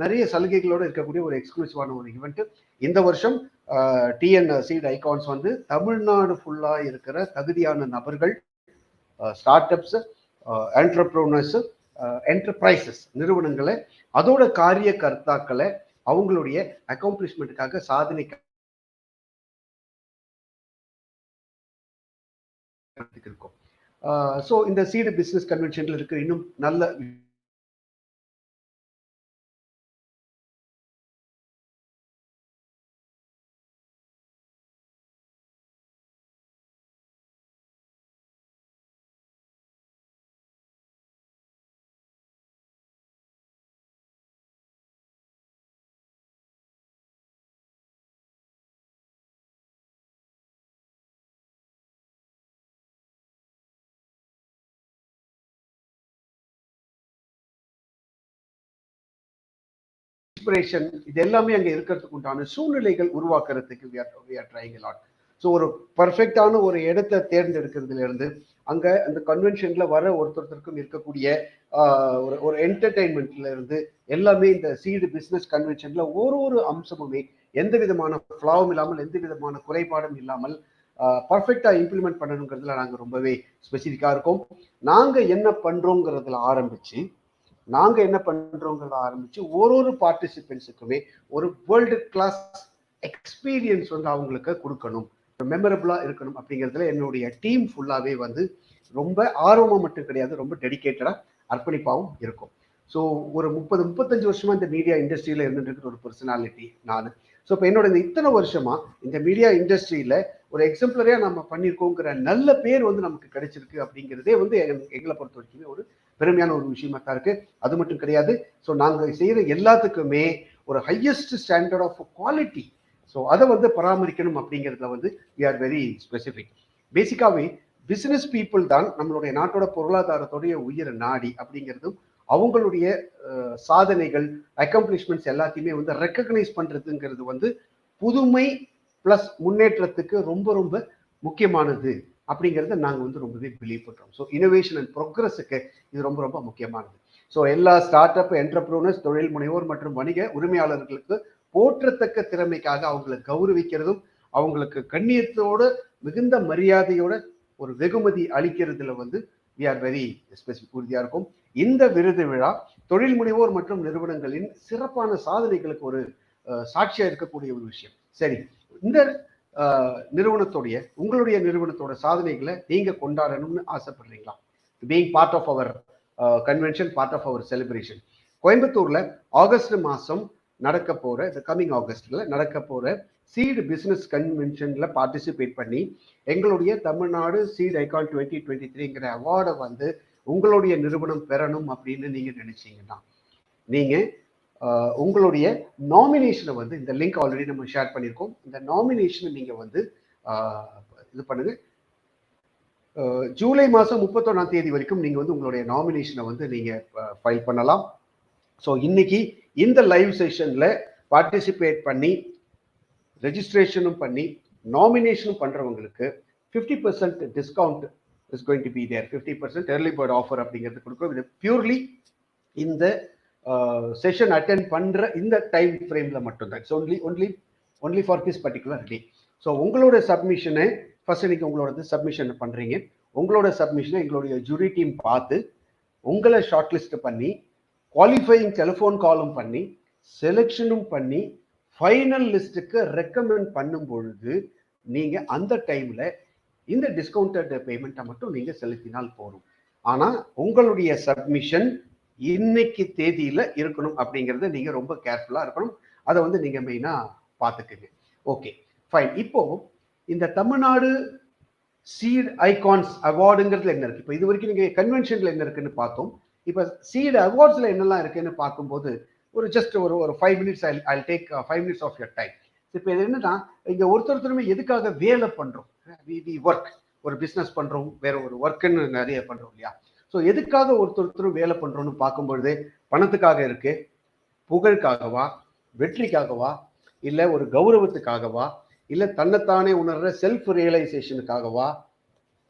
Speaker 1: நிறைய சலுகைகளோடு இருக்கக்கூடிய ஒரு எக்ஸ்க்ளூசிவான ஒரு ஈவெண்ட். இந்த வருஷம் டிஎன் சீட் ஐகான்ஸ் வந்து தமிழ்நாடு ஃபுல்லா இருக்கிற தகுதியான நபர்கள், ஸ்டார்ட் அப்ஸ், என்டர்பிரனர்ஸ், என்டர்பிரைசஸ் நிறுவனங்களை, அதோட காரிய கர்த்தாக்களை அவங்களுடைய அக்காம்ப்ளிஷ்மெண்ட்டுக்காக சாதனைக்கு இருக்கும். ஸோ இந்த சீடு பிஸ்னஸ் கன்வென்ஷன்ல இருக்கிற இன்னும் நல்ல இன்ஸ்பிரேஷன் இது எல்லாமே அங்கே இருக்கிறதுக்கு உண்டான சூழ்நிலைகள் உருவாக்குறதுக்கு we are trying a lot. So ஒரு பர்ஃபெக்டான ஒரு இடத்தை தேர்ந்தெடுக்கிறதுல இருந்து அங்க அந்த கன்வென்ஷன்ல வர ஒருத்தருக்கும் இருக்கக்கூடிய ஒரு என்டர்டைன்மெண்ட்ல இருந்து எல்லாமே இந்த சீடு பிசினஸ் கன்வென்ஷன்ல ஒரு அம்சமுமே எந்த விதமான ஃபிளாவும் இல்லாமல், எந்த விதமான குறைபாடும் இல்லாமல் பர்ஃபெக்டா இம்ப்ளிமெண்ட் பண்ணணுங்கிறதுல நாங்க ரொம்பவே ஸ்பெசிஃபிக்கா இருக்கோம். நாங்க என்ன பண்றோங்கிறதுல ஆரம்பிச்சு ஒரு பார்ட்டிசிபென்ட்ஸுக்குமே ஒரு வேர்ல்டு கிளாஸ் எக்ஸ்பீரியன்ஸ் வந்து அவங்களுக்கு கொடுக்கணும், மெமரபிளா இருக்கணும் அப்படிங்கிறதுல என்னுடைய டீம் ஃபுல்லாவே வந்து ரொம்ப ஆர்வமா மட்டும் கிடையாது, ரொம்ப டெடிகேட்டடா அர்ப்பணிப்பாகவும் இருக்கும். ஸோ ஒரு 30-35 வருஷமா இந்த மீடியா இண்டஸ்ட்ரியில இருந்துட்டு இருக்கிற ஒரு பர்சனாலிட்டி நான். ஸோ இப்போ என்னோட இந்த இத்தனை வருஷமா இந்த மீடியா இண்டஸ்ட்ரியில ஒரு எக்ஸாம்பிளரியா நம்ம பண்ணியிருக்கோங்கிற நல்ல பேர் வந்து நமக்கு கிடைச்சிருக்கு அப்படிங்கிறதே வந்து எங்களை பொறுத்த வரைக்குமே ஒரு பெருமையான ஒரு விஷயமா தான் இருக்கு. அது மட்டும் கிடையாது, ஸோ நாங்கள் செய்யற எல்லாத்துக்குமே ஒரு highest standard of quality, so அதை வந்து பராமரிக்கணும் அப்படிங்கிறதுல வந்து we are very specific. பேசிக்காவே பிசினஸ் பீப்புள் தான் நம்மளுடைய நாட்டோட பொருளாதாரத்தோடைய உயிர் நாடி அப்படிங்கிறதும் அவங்களுடைய சாதனைகள் அக்கம்ப்ளிஷ்மெண்ட்ஸ் எல்லாத்தையுமே வந்து ரெக்கக்னைஸ் பண்றதுங்கிறது வந்து புதுமை பிளஸ் முன்னேற்றத்துக்கு ரொம்ப ரொம்ப முக்கியமானது அப்படிங்கிறத நாங்கள் வந்து ரொம்பவே பிலீவ் பண்றோம். ஸோ இனோவேஷன் அண்ட் ப்ரோக்ரஸுக்கு இது ரொம்ப ரொம்ப முக்கியமானது. ஸோ எல்லா ஸ்டார்ட் அப், என்டர்பிரனர்ஸ், தொழில் முனைவோர் மற்றும் வணிக உரிமையாளர்களுக்கு போற்றத்தக்க திறமைக்காக அவங்களை கௌரவிக்கிறதும் அவங்களுக்கு கண்ணியத்தோடு மிகுந்த மரியாதையோட ஒரு வெகுமதி அளிக்கிறதுல வந்து we are very ஸ்பெசிபிக் உறுதியா இருக்கும். இந்த விருது விழா தொழில் முனைவோர் மற்றும் நிறுவனங்களின் சிறப்பான சாதனைகளுக்கு ஒரு சாட்சியா இருக்கக்கூடிய ஒரு விஷயம். சரி, இந்த நிறுவனத்துடைய உங்களுடைய நிறுவனத்தோட சாதனைகளை நீங்க கொண்டாடணும்னு ஆசைப்படுறீங்களா? Being part of our convention, part of our celebration. கோயம்புத்தூர்ல ஆகஸ்ட் மாசம் நடக்க போற கமிங் ஆகஸ்ட்ல நடக்க போற சீடு பிசினஸ் கன்வென்ஷன்ல பார்ட்டிசிபேட் பண்ணி எங்களுடைய தமிழ்நாடு சீட் ஐகான் 2023ங்கிற அவார்டை வந்து உங்களுடைய நிறுவனம் பெறணும் அப்படின்னு நீங்க நினைச்சீங்கன்னா நீங்க உங்களுடைய நாமினேஷனை வந்து இந்த லிங்க் ஆல்ரெடி நம்ம ஷேர் பண்ணியிருக்கோம். இந்த நாமினேஷனை நீங்க வந்து இது பண்ணுங்க. ஜூலை மாதம் 31ஆம் தேதி வரைக்கும் நீங்க வந்து உங்களுடைய நாமினேஷனை வந்து நீங்க ஃபைல் பண்ணலாம். ஸோ இன்னைக்கு இந்த லைவ் செஷன்ல பார்ட்டிசிபேட் பண்ணி ரெஜிஸ்ட்ரேஷனும் பண்ணி நாமினேஷனும் பண்றவங்களுக்கு 50% discount is going to be there. 50% early bird offer அப்படிங்கிறது கொடுக்குறோம். இது பியூர்லி இந்த செஷன் அட்டென்ட் பண்ற இந்த டைம் ஃப்ரேம்ல மட்டும்தான். It's only for this particular day. So உங்களோட சப்மிஷனை ஃபர்ஸ்ட் இன்னைக்கு உங்களோட சப்மிஷன் பண்றீங்க. உங்களோட சப்மிஷனை எங்களுடைய ஜூரி டீம் பார்த்து உங்களை ஷார்ட் லிஸ்ட் பண்ணி குவாலிஃபையிங் டெலிஃபோன் காலும் பண்ணி செலெக்ஷனும் பண்ணி ஃபைனல் லிஸ்ட்டுக்கு ரெக்கமெண்ட் பண்ணும் பொழுது நீங்க அந்த டைம்ல இந்த டிஸ்கவுண்டட் பேமெண்ட்டை மட்டும் நீங்க செலுத்தினால் போதும். ஆனா உங்களுடைய சப்மிஷன் இன்னைக்கு தேதியில இருக்கணும் அப்படிங்கறத நீங்க ரொம்ப கேர்ஃபுல்லா இருக்கணும். அதை வந்து நீங்க மெயினா பார்த்துக்குங்க. Okay, fine. இப்போ இந்த தமிழ்நாடு சீட் ஐகான்ஸ் அவார்டுங்கிறதுல என்ன இருக்கு? இப்போ இது வரைக்கும் நீங்க கன்வென்ஷன்ல என்ன இருக்குன்னு பார்த்தோம். இப்போ சீட் அவார்ட்ஸ்ல என்னெல்லாம் இருக்குன்னு பார்க்கும்போது ஒரு ஜஸ்ட் ஒரு 5 minutes I'll take 5 minutes of your time. இப்போ இது என்னன்னா, இங்க ஒருத்தருமே எதுக்காக வேலை பண்றோம்? we work, ஒரு பிசினஸ் பண்றோம், வேற ஒரு ஒர்க்குன்னு நிறைய பண்றோம் இல்லையா? ஸோ எதுக்காக ஒருத்தரும் வேலை பண்றோம்னு பார்க்கும்பொழுது பணத்துக்காக இருக்கு, புகழுக்காகவா, வெற்றிக்காகவா, இல்லை ஒரு கௌரவத்துக்காகவா, இல்லை தன்னைத்தானே உணர்ற செல்ஃப் ரியலைசேஷனுக்காகவா,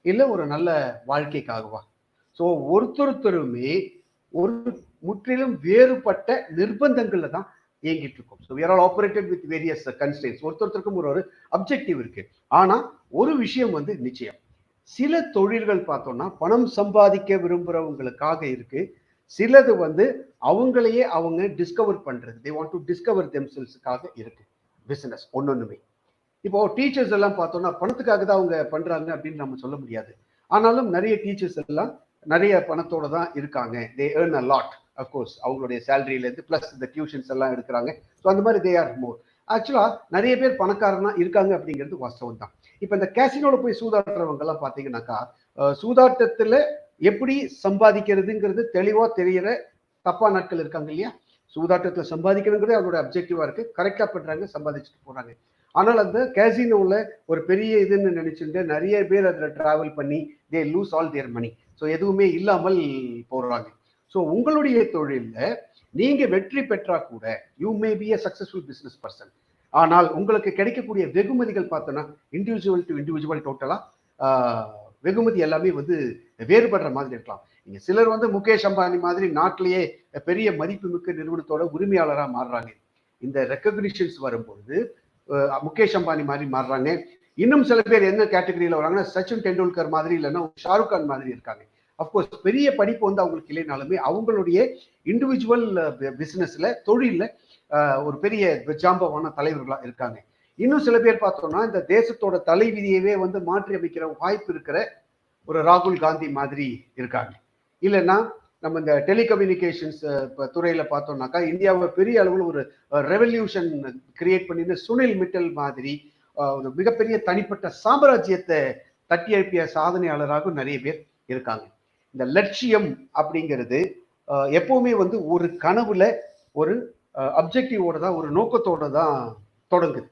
Speaker 1: இல்லை ஒரு நல்ல வாழ்க்கைக்காகவா? ஸோ ஒருத்தருமே ஒரு முற்றிலும் வேறுபட்ட நிர்பந்தங்கள்ல தான் இயங்கிட்டு இருக்கோம். So we are all operated with various constraints. ஒருத்தருக்கும் ஒரு அப்ஜெக்டிவ் இருக்கு. ஆனா ஒரு விஷயம் வந்து நிச்சயம், சில தொழில்கள் பார்த்தோம்னா பணம் சம்பாதிக்க விரும்புறவங்களுக்காக இருக்கு. சிலது வந்து அவங்களையே அவங்க டிஸ்கவர் பண்றது, they want to discover themselves-க்காக இருக்கு பிசினஸ் ஒன்னொன்னுமே. இப்போ டீச்சர்ஸ் எல்லாம் பார்த்தோம்னா பணத்துக்காக தான் அவங்க பண்றாங்க அப்படின்னு நம்ம சொல்ல முடியாது. ஆனாலும் நிறைய டீச்சர்ஸ் எல்லாம் நிறைய பணத்தோட தான் இருக்காங்க. தே ஏர்ன் அ லாட் அஃப்கோர்ஸ், அவங்களுடைய சேலரியிலேருந்து ப்ளஸ் இந்த டியூஷன்ஸ் எல்லாம் எடுக்கிறாங்க. ஸோ அந்த மாதிரி தே ஆர் மோர். ஆக்சுவலா நிறைய பேர் பணக்காரனா இருக்காங்க அப்படிங்கிறது வாஸ்தவம் தான். இப்போ இந்த கேசினோட போய் சூதாடுறவங்க எல்லாம் பார்த்தீங்கன்னாக்கா, சூதாட்டத்துல எப்படி சம்பாதிக்கிறதுங்கிறது தெளிவா தெரியற தப்பா நாட்கள் இருக்காங்க இல்லையா? சூதாட்டத்துல சம்பாதிக்கணுங்கிறது அவங்களோட அப்ஜெக்டிவா இருக்கு, கரெக்டா பண்றாங்க, சம்பாதிச்சுட்டு போறாங்க. ஆனால் அந்த கேசினோவில் ஒரு பெரிய இதுன்னு நினைச்சுட்டு நிறைய பேர் அதில் டிராவல் பண்ணி they lose all their money. So எதுவுமே இல்லாமல் போடுறாங்க. ஸோ உங்களுடைய தொழிலில் நீங்க வெற்றி பெற்றா கூட you may be a successful business person. ஆனால் உங்களுக்கு கிடைக்கக்கூடிய வெகுமதிகள் பார்த்தோன்னா இண்டிவிஜுவல் டு இண்டிவிஜுவல் டோட்டலா வெகுமதி எல்லாமே வந்து வேறுபடுற மாதிரி இருக்கலாம். நீங்க சிலர் வந்து முகேஷ் அம்பானி மாதிரி நாட்டிலேயே பெரிய மதிப்புமிக்க நிறுவனத்தோட உரிமையாளராக மாறுறாங்க. இந்த ரெக்கக்னிஷன்ஸ் வரும்பொழுது முகேஷ் அம்பானி மாதிரி மாறுறாங்க. இன்னும் சில பேர் என்ன கேட்டகரியில வராங்கன்னா சச்சின் டெண்டுல்கர் மாதிரி, இல்லைன்னா ஷாருக் கான் மாதிரி இருக்காங்க. அப்கோர்ஸ் பெரிய படிப்பு வந்து அவங்களுக்கு இல்லைனாலுமே அவங்களுடைய இண்டிவிஜுவல் பிசினஸ்ல தொழில ஒரு பெரிய ஜாம்பவான தலைவர்களா இருக்காங்க. இன்னும் சில பேர் பார்த்தோம்னா இந்த தேசத்தோட தலைவிதியவே வந்து மாற்றி அமைக்கிற வாய்ப்பு இருக்கிற ஒரு ராகுல் காந்தி மாதிரி இருக்காங்க. இல்லைன்னா நம்ம இந்த டெலிகம்யூனிகேஷன்ஸ் துறையில பார்த்தோம்னாக்கா இந்தியாவை பெரிய அளவில் ஒரு ரெவல்யூஷன் கிரியேட் பண்ணிட்டு சுனில் மிட்டல் மாதிரி ஒரு மிகப்பெரிய தனிப்பட்ட சாம்ராஜ்யத்தை தட்டி எழுப்பிய சாதனையாளராகவும் நிறைய பேர் இருக்காங்க. இந்த லட்சியம் அப்படிங்கிறது எப்பவுமே வந்து ஒரு கனவுல ஒரு அப்ஜெக்டிவோட தான், ஒரு நோக்கத்தோட தான் தொடங்குது.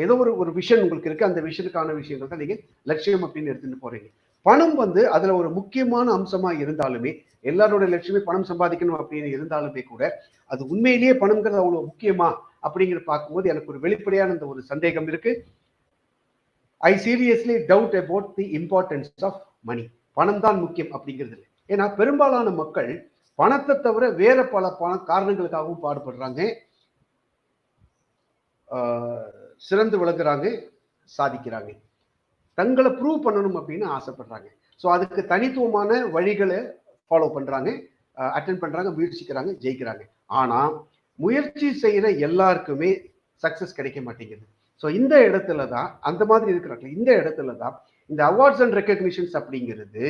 Speaker 1: ஏதோ ஒரு விஷன் உங்களுக்கு இருக்கு, அந்த விஷனுக்கான விஷயங்கள் தான் நீங்க லட்சியம் அப்படின்னு எடுத்துட்டு போறீங்க. பணம் வந்து அதுல ஒரு முக்கியமான அம்சமா இருந்தாலுமே, எல்லாரோட லட்சியமே பணம் சம்பாதிக்கணும் அப்படின்னு இருந்தாலுமே கூட அது உண்மையிலேயே பணம்ங்கிறது அவ்வளவு முக்கியமா அப்படிங்கிறத பார்க்கும்போது எனக்கு ஒரு வெளிப்படையான இந்த ஒரு சந்தேகம் இருக்கு. I seriously doubt about the importance of money. பணம் தான் முக்கியம் அப்படிங்கிறது இல்லை. ஏன்னா பெரும்பாலான மக்கள் பணத்தை தவிர வேற பல காரணங்களுக்காகவும் பாடுபடுறாங்க, சிறந்து விளங்குறாங்க, சாதிக்கிறாங்க, தங்களை ப்ரூவ் பண்ணணும் அப்படின்னு ஆசைப்படுறாங்க. ஸோ அதுக்கு தனித்துவமான வழிகளை ஃபாலோ பண்றாங்க, அட்டென்ட் பண்றாங்க, முயற்சிக்கிறாங்க, ஜெயிக்கிறாங்க. ஆனா முயற்சி செய்யற எல்லாருக்குமே சக்சஸ் கிடைக்க மாட்டேங்குது. ஸோ இந்த இடத்துல தான் அந்த மாதிரி இருக்கிறாங்க. இந்த இடத்துல தான் இந்த அவார்ட்ஸ் அண்ட் ரெக்கக்னிஷன்ஸ் அப்படிங்கிறது,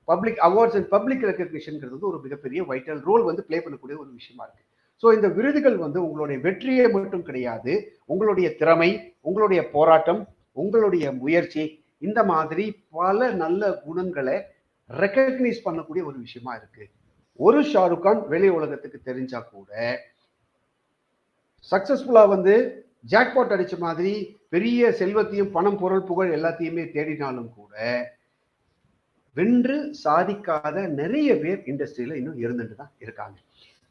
Speaker 1: பப்ளிக் அவார்ட்ஸ் அண்ட் பப்ளிக் ரெக்கக்னிஷன்ங்கிறது ஒரு மிகப்பெரிய வைட்டல் ரோல் வந்து பிளே பண்ணக்கூடிய ஒரு விஷயமா இருக்கு. ஸோ இந்த விருதுகள் வந்து உங்களுடைய வெற்றியை மட்டும் கிடையாது, உங்களுடைய திறமை, உங்களுடைய போராட்டம், உங்களுடைய முயற்சி, இந்த மாதிரி பல நல்ல குணங்களை ரெக்கக்னைஸ் பண்ணக்கூடிய ஒரு விஷயமா இருக்கு. ஒரு ஷாருக் கான் வெளி உலகத்துக்கு தெரிஞ்சா கூட சக்சஸ்ஃபுல்லா வந்து ஜாக்பாட் அடிச்ச மாதிரி பெரிய செல்வத்தையும் பணம், பொருள், புகழ் எல்லாத்தையுமே தேடினாலும் கூட வென்று சாதிக்காத நிறைய பேர் இண்டஸ்ட்ரியில இன்னும் இருந்துட்டு தான் இருக்காங்க.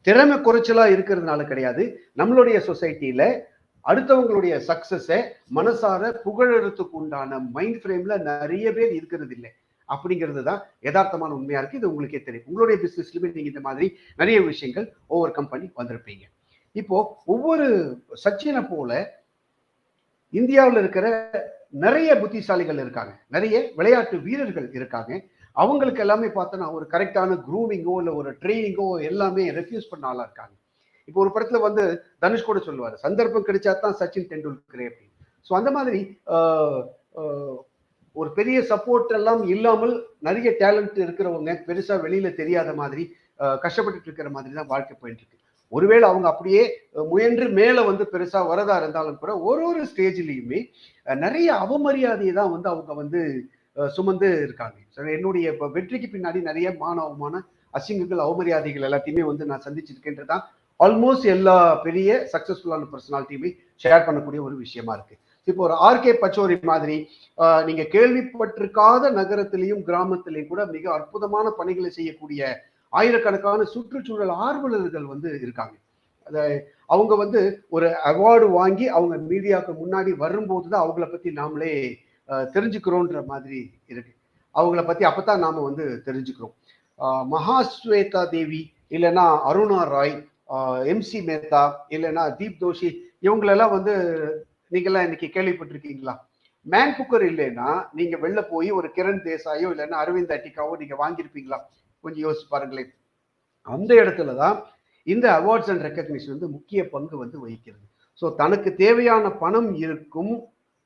Speaker 1: திறமை குறைச்சலா இருக்கிறதுனால கிடையாது, நம்மளுடைய சொசைட்டில அடுத்தவங்களுடைய சக்சஸை மனசார புகழறதுக்கு உண்டான மைண்ட் ஃப்ரேம்ல நிறைய பேர் இருக்கிறது இல்லை அப்படிங்கிறது தான் யதார்த்தமான உண்மையா இருக்கு. இது உங்களுக்கே தெரியும். உங்களுடைய பிசினஸ்லுமே நீங்க இந்த மாதிரி நிறைய விஷயங்கள் ஓவர் கம் பண்ணி வந்திருப்பீங்க. இப்போ ஒவ்வொரு சச்சினை போல இந்தியாவில் இருக்கிற நிறைய புத்திசாலிகள் இருக்காங்க, நிறைய விளையாட்டு வீரர்கள் இருக்காங்க. அவங்களுக்கு எல்லாமே பார்த்தோன்னா ஒரு கரெக்டான க்ரூமிங்கோ இல்லை ஒரு ட்ரைனிங்கோ எல்லாமே ரெஃப்யூஸ் பண்ண ஆளா இருக்காங்க. இப்போ ஒரு படத்துல வந்து தனுஷ் கூட சொல்லுவாரு, சந்தர்ப்பம் கிடைச்சா தான் சச்சின் டெண்டுல்கர் அப்படின்னு. ஸோ அந்த மாதிரி ஒரு பெரிய சப்போர்ட் எல்லாம் இல்லாமல் நிறைய டேலண்ட் இருக்கிறவங்க பெருசா வெளியில தெரியாத மாதிரி கஷ்டப்பட்டு இருக்கிற மாதிரி தான் வாழ்க்கை போயிட்டு இருக்கு. ஒருவேளை அவங்க அப்படியே முயன்று மேல வந்து பெருசா வரதா இருந்தாலும் கூட ஒரு ஸ்டேஜ்லயுமே நிறைய அவமரியாதையை தான் வந்து அவங்க வந்து சுமந்து இருக்காங்க. என்னுடைய வெற்றிக்கு பின்னாடி நிறைய அவமான அசிங்கங்கள், அவமரியாதைகள் எல்லாத்தையுமே வந்து நான் சந்திச்சிருக்கேன்றதான் ஆல்மோஸ்ட் எல்லா பெரிய சக்சஸ்ஃபுல்லான பர்சனாலிட்டியுமே ஷேர் பண்ணக்கூடிய ஒரு விஷயமா இருக்கு. இப்போ ஒரு ஆர்கே பச்சோரி மாதிரி நீங்க கேள்விப்பட்டிருக்காத நகரத்திலையும் கிராமத்திலையும் கூட மிக அற்புதமான பணிகளை செய்யக்கூடிய ஆயிரக்கணக்கான சுற்றுச்சூழல் ஆர்வலர்கள் வந்து இருக்காங்க. அவங்க வந்து ஒரு அவார்டு வாங்கி அவங்க மீடியாவுக்கு முன்னாடி வரும்போது தான் அவங்கள பத்தி நாமளே தெரிஞ்சுக்கிறோன்ற மாதிரி இருக்கு. அவங்கள பத்தி அப்பதான் நாம வந்து தெரிஞ்சுக்கிறோம். மகாஸ்வேதா தேவி, இல்லைன்னா அருணா ராய், எம்சி மேத்தா, இல்லைன்னா தீப் தோஷி, இவங்களெல்லாம் வந்து நீங்கெல்லாம் இன்னைக்கு கேள்விப்பட்டிருக்கீங்களா? மேன் குக்கர் இல்லைன்னா நீங்க வெளில போய் ஒரு கிரண் தேசாயோ இல்லைன்னா அரவிந்த் அட்டிகாவோ நீங்க வாங்கியிருப்பீங்களா? கொஞ்சம் யோசிச்சு பாருங்களேன். அந்த இடத்துலதான் இந்த அவார்ட்ஸ் அண்ட் ரெக்கக்னிஷன் வந்து முக்கிய பங்கு வந்து வகிக்கிறது. ஸோ தனக்கு தேவையான பணம் இருக்கும்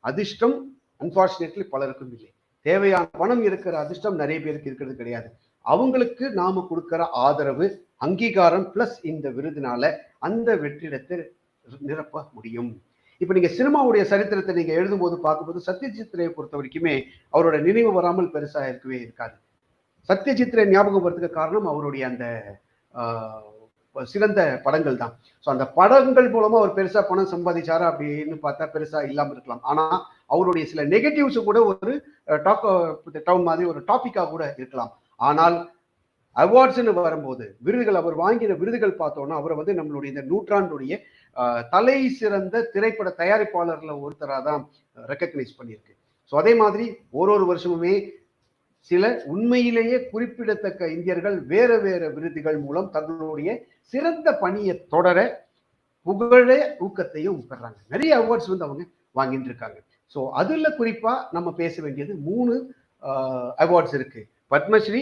Speaker 1: அதிர்ஷ்டம் அன்பார்ச்சுனேட்லி பலருக்கும் இல்லை. தேவையான பணம் இருக்கிற அதிர்ஷ்டம் நிறைய பேருக்கு இருக்கிறது கிடையாது. அவங்களுக்கு நாம கொடுக்கிற ஆதரவு, அங்கீகாரம் பிளஸ் இந்த விருதுனால அந்த வெற்றிடத்தை நிரப்ப முடியும். இப்ப நீங்க சினிமாவுடைய சரித்திரத்தை நீங்க எழுதும் போது பார்க்கும்போது சத்யஜித் ரே பொறுத்த வரைக்குமே அவரோட நினைவு வராமல் பெருசா இருக்கவே இருக்காது. சத்யஜித் ரே ஞாபகம் வரதுக்கு காரணம் அவருடைய அந்த சிறந்த படங்கள் தான். ஸோ அந்த படங்கள் மூலமா அவர் பெருசா பணம் சம்பாதிச்சாரா அப்படின்னு பார்த்தா பெருசா இல்லாம இருக்கலாம். ஆனா அவருடைய சில நெகட்டிவ்ஸ் கூட ஒரு டாக் டவுன் மாதிரி ஒரு டாபிக்கா கூட இருக்கலாம். ஆனால் அவார்ட்ஸ்ன்னு வரும்போது விருதுகள், அவர் வாங்கின விருதுகள் பார்த்தோம்னா அவரை வந்து நம்மளுடைய இந்த நூற்றாண்டுடைய தலை சிறந்த திரைப்பட தயாரிப்பாளர்ல ஒருத்தராக தான் ரெக்கக்னைஸ் பண்ணியிருக்கு. ஸோ அதே மாதிரி ஒரு வருஷமுமே சில உண்மையிலேயே குறிப்பிடத்தக்க இந்தியர்கள் வேற வேற விருதுகள் மூலம் தங்களுடைய சிறந்த பணியை தொடர புகழ ஊக்கத்தையும் பெறாங்க. நிறைய அவார்ட்ஸ் வந்து அவங்க வாங்கிட்டு இருக்காங்க. ஸோ அதுல குறிப்பா நம்ம பேச வேண்டியது 3 அவார்ட்ஸ் இருக்கு. பத்மஸ்ரீ,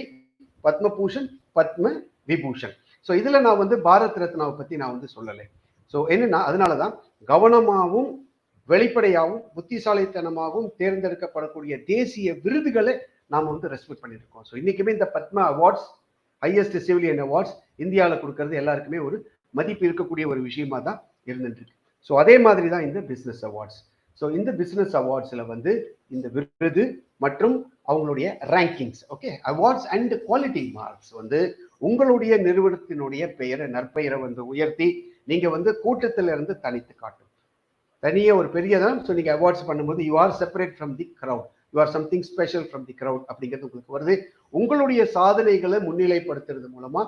Speaker 1: பத்மபூஷன், பத்ம விபூஷன். ஸோ இதுல நான் வந்து பாரத் ரத்னாவை பத்தி நான் வந்து சொல்லலை. ஸோ என்னன்னா அதனாலதான் கவனமாகவும் வெளிப்படையாகவும் புத்திசாலித்தனமாகவும் தேர்ந்தெடுக்கப்படக்கூடிய தேசிய விருதுகளை நாம வந்து ரெஸ்பெக்ட் பண்ணியிருக்கோம். ஸோ இன்னைக்குமே இந்த Padma awards, highest civilian awards இந்தியாவில் கொடுக்கறது எல்லாருக்குமே ஒரு மதிப்பு இருக்கக்கூடிய ஒரு விஷயமா தான் இருந்துட்டு இருக்கு. ஸோ அதே மாதிரி தான் இந்த பிஸ்னஸ் அவார்ட்ஸ். ஸோ இந்த பிஸ்னஸ் அவார்ட்ஸ்ல வந்து இந்த விருது மற்றும் அவங்களுடைய rankings, okay, awards and quality marks வந்து உங்களுடைய நிறுவனத்தினுடைய பெயரை, நற்பெயரை வந்து உயர்த்தி நீங்க வந்து கூட்டத்தில இருந்து தனித்து காட்டும். தனியே ஒரு பெரியதான். ஸோ நீங்க அவார்ட்ஸ் பண்ணும்போது you are separate from the crowd, you are something special from the crowd அப்படிங்கிறது உங்களுக்கு வருது. உங்களுடைய சாதனைகளை முன்னிலைப்படுத்துறது மூலமா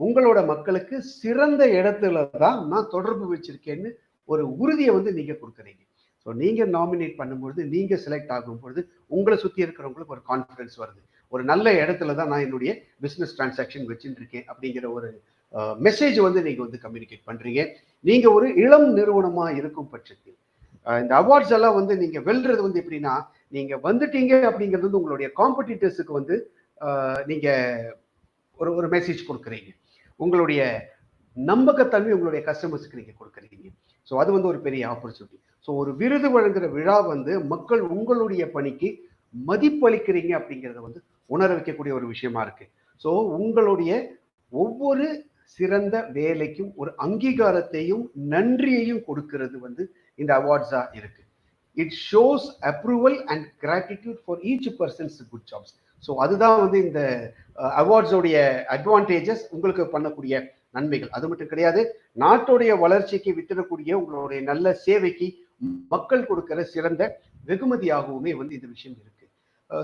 Speaker 1: உங்களோட மக்களுக்கு சிறந்த இடத்துல தான் நான் தொடர்பு வச்சிருக்கேன்னு ஒரு உறுதியை வந்து நீங்க கொடுக்குறீங்க. ஸோ நீங்க நாமினேட் பண்ணும்பொழுது, நீங்க செலக்ட் ஆகும் பொழுது உங்களை சுற்றி இருக்கிறவங்களுக்கு ஒரு கான்ஃபிடன்ஸ் வருது. ஒரு நல்ல இடத்துல தான் நான் என்னுடைய பிஸ்னஸ் டிரான்சாக்ஷன் வச்சுட்டு இருக்கேன் அப்படிங்கிற ஒரு மெசேஜ் வந்து நீங்க வந்து கம்யூனிகேட் பண்றீங்க. நீங்க ஒரு இளம் நிறுவனமா இருக்கும் பட்சத்தில் இந்த அவார்ட்ஸ் எல்லாம் வந்து நீங்க வெல்றது வந்து எப்படின்னா, நீங்க வந்துட்டீங்க அப்படிங்கிறது வந்து உங்களுடைய காம்படிட்டர்ஸுக்கு வந்து நீங்க ஒரு மெசேஜ் கொடுக்குறீங்க. உங்களுடைய நம்பகத்தன்மை உங்களுடைய கஸ்டமர்ஸுக்கு நீங்க கொடுக்குறீங்க. ஸோ அது வந்து ஒரு பெரிய ஆப்பர்ச்சுனிட்டி. ஸோ ஒரு விருது வழங்குற விழா வந்து மக்கள் உங்களுடைய பணிக்கு மதிப்பளிக்கிறீங்க அப்படிங்கிறத வந்து உணர வைக்கக்கூடிய ஒரு விஷயமா இருக்கு. ஸோ உங்களுடைய ஒவ்வொரு சிறந்த வேலைக்கும் ஒரு அங்கீகாரத்தையும் நன்றியையும் கொடுக்கிறது வந்து இந்த அவார்ட்ஸா இருக்கு. It shows approval and gratitude for each persons good jobs. So அதுதான் வந்து இந்த அவார்ட்ஸோடைய அட்வான்டேஜஸ், உங்களுக்கு பண்ணக்கூடிய நன்மைகள். அது மட்டும் கிடையாது, நாட்டுடைய வளர்ச்சிக்கு வித்திடக்கூடிய உங்களுடைய நல்ல சேவைக்கு மக்கள் கொடுக்கிற சிறந்த வெகுமதியாகவுமே வந்து இந்த விஷயம் இருக்கு.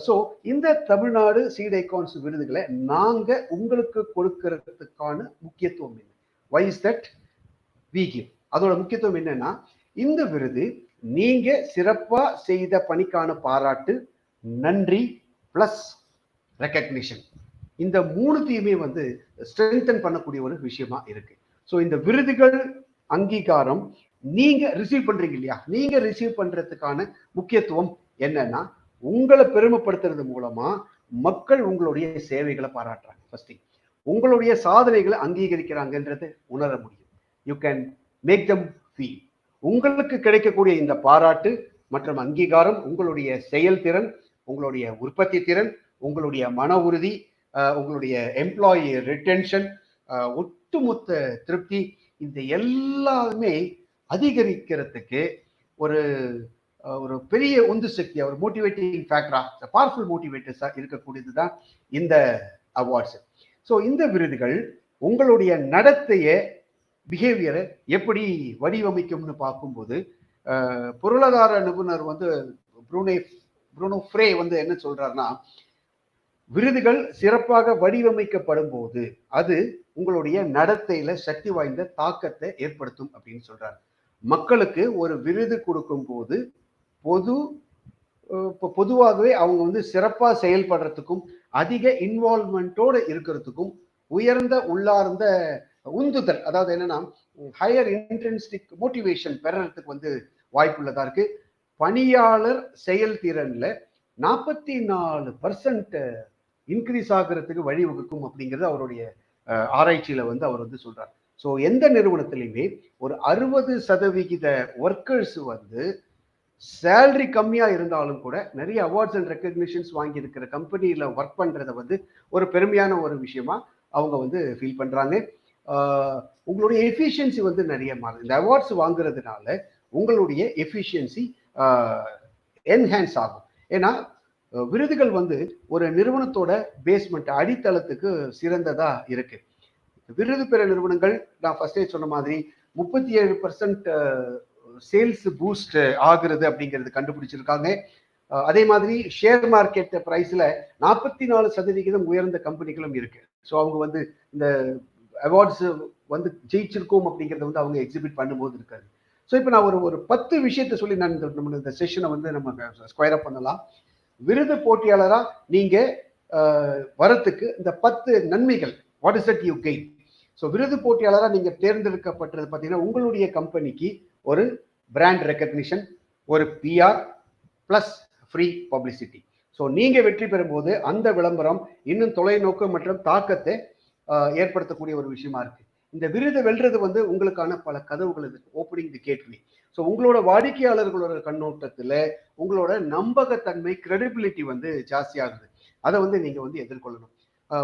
Speaker 1: ஸோ இந்த தமிழ்நாடு சீட் ஐகான்ஸ் விருதுகளை நாங்க உங்களுக்கு கொடுக்கறதுக்கான முக்கியத்துவம் என்ன? Why is that we give? அதோட முக்கியத்துவம் என்னன்னா, இந்த விருது நீங்க சிறப்பா செய்த பணிக்கான பாராட்டு, நன்றி பிளஸ் ரெக்கக்னிஷன், இந்த 3த்தையுமே வந்து ஸ்ட்ரென்தன் பண்ணக்கூடிய ஒரு விஷயமா இருக்கு. ஸோ இந்த விருதுகள், அங்கீகாரம் நீங்க ரிசீவ் பண்றீங்க இல்லையா, நீங்க ரிசீவ் பண்றதுக்கான முக்கியத்துவம் என்னன்னா, உங்களை பெருமைப்படுத்துறது மூலமா மக்கள் உங்களுடைய சேவைகளை பாராட்டுறாங்க. ஃபர்ஸ்ட் உங்களுடைய சாதனைகளை அங்கீகரிக்கிறாங்கன்றது உணர முடியும். You can make them feel. உங்களுக்கு கிடைக்கக்கூடிய இந்த பாராட்டு மற்றும் அங்கீகாரம் உங்களுடைய செயல்திறன், உங்களுடைய உற்பத்தி திறன், உங்களுடைய மன உறுதி, உங்களுடைய எம்ப்ளாயி ரிட்டென்ஷன், ஒட்டுமொத்த திருப்தி, இந்த எல்லாமே அதிகரிக்கிறதுக்கு ஒரு பெரிய உந்து சக்தியா, ஒரு மோட்டிவேட்டிங் ஃபேக்டரா, பவர்ஃபுல் மோட்டிவேட்டர்ஸா இருக்கக்கூடியது தான் இந்த அவார்ட்ஸ். ஸோ இந்த விருதுகள் உங்களுடைய நடத்தைய, பிஹேவியரை எப்படி வடிவமைக்கும்னு பார்க்கும்போது, பொருளாதார நிபுணர் வந்து ப்ரூனோ ஃப்ரே வந்து என்ன சொல்றாருன்னா, விருதுகள் சிறப்பாக வடிவமைக்கப்படும் போது அது உங்களுடைய நடத்தையில சக்தி வாய்ந்த தாக்கத்தை ஏற்படுத்தும் அப்படின்னு சொல்றாரு. மக்களுக்கு ஒரு விருது கொடுக்கும் போது பொதுவாகவே அவங்க வந்து சிறப்பா செயல்படுறதுக்கும் அதிக இன்வால்வ்மெண்ட்டோட இருக்கிறதுக்கும் உயர்ந்த உள்ளார்ந்த உந்துதல், அதாவது என்னன்னா ஹையர் இன்ட்ரென்சிக் மோட்டிவேஷன் பெறறதுக்கு வந்து வாய்ப்புள்ளதா இருக்கு. பணியாளர் செயல்திறன்ல 44% இன்க்ரீஸ் ஆகிறதுக்கு வழிவகுக்கும் அப்படிங்கிறது அவருடைய ஆராய்ச்சியில வந்து அவர் வந்து சொல்றார். ஸோ எந்த நிறுவனத்திலையுமே ஒரு 60% ஒர்க்கர்ஸ் வந்து சேலரி கம்மியா இருந்தாலும் கூட நிறைய அவார்ட்ஸ் அண்ட் ரெக்கக்னிஷன்ஸ் வாங்கி இருக்கிற கம்பெனியில ஒர்க் பண்றதை வந்து ஒரு பெருமையான ஒரு விஷயமா அவங்க வந்து ஃபீல் பண்றாங்க. உங்களுடைய எஃபிஷியன்சி வந்து நிறைய மாறுது. இந்த அவார்ட்ஸ் வாங்குறதுனால உங்களுடைய எஃபிஷியன்சி என்ஹான்ஸ் ஆகும். ஏன்னா விருதுகள் வந்து ஒரு நிறுவனத்தோட பேஸ்மெண்ட் அடித்தளத்துக்கு சிறந்ததா இருக்கு. விருது பெற நிறுவனங்கள் நான் ஃபர்ஸ்டே சொன்ன மாதிரி 37% சேல்ஸ் பூஸ்ட் ஆகுறது அப்படிங்கிறது கண்டுபிடிச்சிருக்காங்க. அதே மாதிரி ஷேர் மார்க்கெட் பிரைஸ்ல 44% உயர்ந்த கம்பெனிகளும் இருக்கு. ஸோ அவங்க வந்து இந்த அவார்ட்ஸ் வந்து ஜெயிச்சிருக்கோம் அப்படிங்கிறத வந்து அவங்க எக்ஸிபிட் பண்ணும்போது இருக்காது. ஸோ இப்போ நான் ஒரு 10 விஷயத்தை சொல்லி நான் இந்த செஷனை வந்து நம்ம ஸ்கொயர் அப் பண்ணலாம். விருது போட்டியாளரா நீங்க வரத்துக்கு இந்த 10 நன்மைகள், what is that you gain. So விருது போட்டியாளராக நீங்க தேர்ந்தெடுக்கப்பட்டது பார்த்தீங்கன்னா உங்களுடைய கம்பெனிக்கு ஒரு பிராண்ட் ரெக்கக்னிஷன், ஒரு PR plus free publicity. So நீங்க வெற்றி பெறும்போது அந்த விளம்பரம் இன்னும் தொலைநோக்கு மற்றும் தாக்கத்தை ஏற்படுத்தக்கூடிய ஒரு விஷயமா இருக்கு. இந்த விருது வெல்றது வந்து உங்களுக்கான பல கதவுகள் ஓப்பனிங் தி கேட்வே. ஸோ உங்களோட வாடிக்கையாளர்களோட கண்ணோட்டத்துல உங்களோட நம்பகத்தன்மை, கிரெடிபிலிட்டி வந்து ஜாஸ்தி ஆகுது. அதை வந்து நீங்க வந்து எதிர்கொள்ளணும்.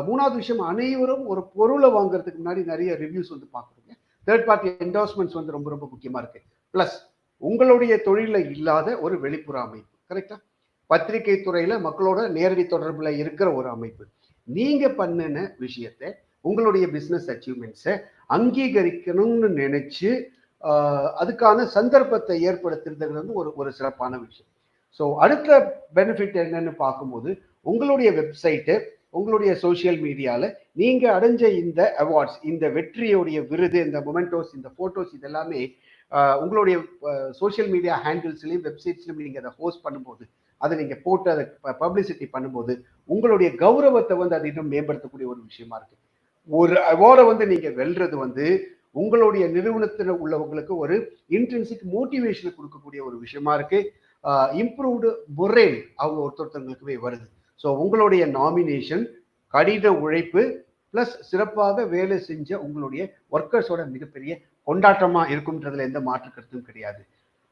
Speaker 1: மூணாவது விஷயம், அனைவரும் ஒரு பொருளை வாங்குறதுக்கு முன்னாடி நிறைய ரிவ்யூஸ் வந்து பார்க்குறீங்க. தேர்ட் பார்ட்டி என்டோர்ஸ்மெண்ட்ஸ் வந்து ரொம்ப ரொம்ப முக்கியமா இருக்கு. பிளஸ் உங்களுடைய தொழில இல்லாத ஒரு வெளிப்புற அமைப்பு, கரெக்டா? பத்திரிகை துறையில மக்களோட நேரடி தொடர்புல இருக்கிற ஒரு அமைப்பு. நீங்க பண்ணின விஷயத்தை, உங்களுடைய பிசினஸ் அச்சீவ்மெண்ட்ஸை அங்கீகரிக்கணும்னு நினைச்சு அதுக்கான சந்தர்ப்பத்தை ஏற்படுத்துறது வந்து ஒரு சிறப்பான விஷயம். ஸோ அடுத்த பெனிஃபிட் என்னன்னு பார்க்கும்போது உங்களுடைய வெப்சைட்டு, உங்களுடைய சோசியல் மீடியால நீங்க அடைஞ்ச இந்த அவார்ட்ஸ், இந்த வெற்றியோடைய விருது, இந்த மொமெண்டோஸ், இந்த போட்டோஸ், இதெல்லாமே உங்களுடைய சோசியல் மீடியா ஹேண்டில்ஸ்லையும் வெப்சைட்ஸ்லையும் நீங்க அதை ஹோஸ்ட் பண்ணும்போது, அதை நீங்க போட்டு அதை பப்ளிசிட்டி பண்ணும்போது உங்களுடைய கௌரவத்தை வந்து அது இன்னும் மேம்படுத்தக்கூடிய ஒரு விஷயமா இருக்கு. ஒரு அவார்டை வந்து நீங்க வெல்றது வந்து உங்களுடைய நிறுவனத்தில் உள்ளவங்களுக்கு ஒரு இன்ட்ரென்சிக் மோட்டிவேஷனை கொடுக்கக்கூடிய ஒரு விஷயமா இருக்கு. இம்ப்ரூவ்டு பொரேல் அவங்க ஒருத்தருத்தங்களுக்குமே வருது. ஸோ உங்களுடைய நாமினேஷன், கடின உழைப்பு பிளஸ் சிறப்பாக வேலை செஞ்ச உங்களுடைய ஒர்க்கர்ஸோட மிகப்பெரிய கொண்டாட்டமா இருக்கும்ன்றதுல எந்த மாற்று கருத்தும் கிடையாது.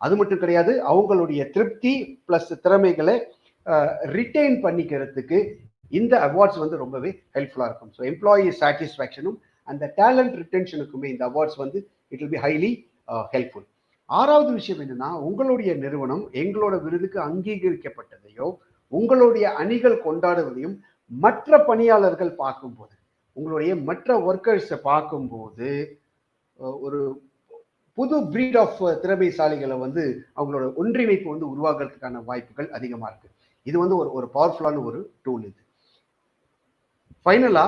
Speaker 1: அது மட்டும் கிடையாது, அவங்களுடைய திருப்தி பிளஸ் திறமைகளை ரிட்டைன் பண்ணிக்கிறதுக்கு இந்த அவார்ட்ஸ் வந்து ரொம்பவே ஹெல்ப்ஃபுல்லா இருக்கும். ஸோ எம்ப்ளாயி சாட்டிஸ்ஃபேக்ஷனும் அந்த டேலண்ட் ரிட்டென்ஷனுக்குமே இந்த அவார்ட்ஸ் வந்து it will be highly helpful. ஆறாவது விஷயம் என்னன்னா, உங்களுடைய நிறுவனம் எங்களோட விருதுக்கு அங்கீகரிக்கப்பட்டதையோ உங்களுடைய அணிகள் கொண்டாடுவதையும் மற்ற பணியாளர்கள் பார்க்கும்போது, உங்களுடைய மற்ற ஒர்க்கர்ஸை பார்க்கும்போது ஒரு புது பிரீட் ஆஃப் திறமைசாலிகளை வந்து அவங்களோட ஒன்றிணைப்பு வந்து உருவாக்குறதுக்கான வாய்ப்புகள் அதிகமா இருக்கு. இது வந்து ஒரு பவர்ஃபுல்லான ஒரு டூல். இது ஃபைனலா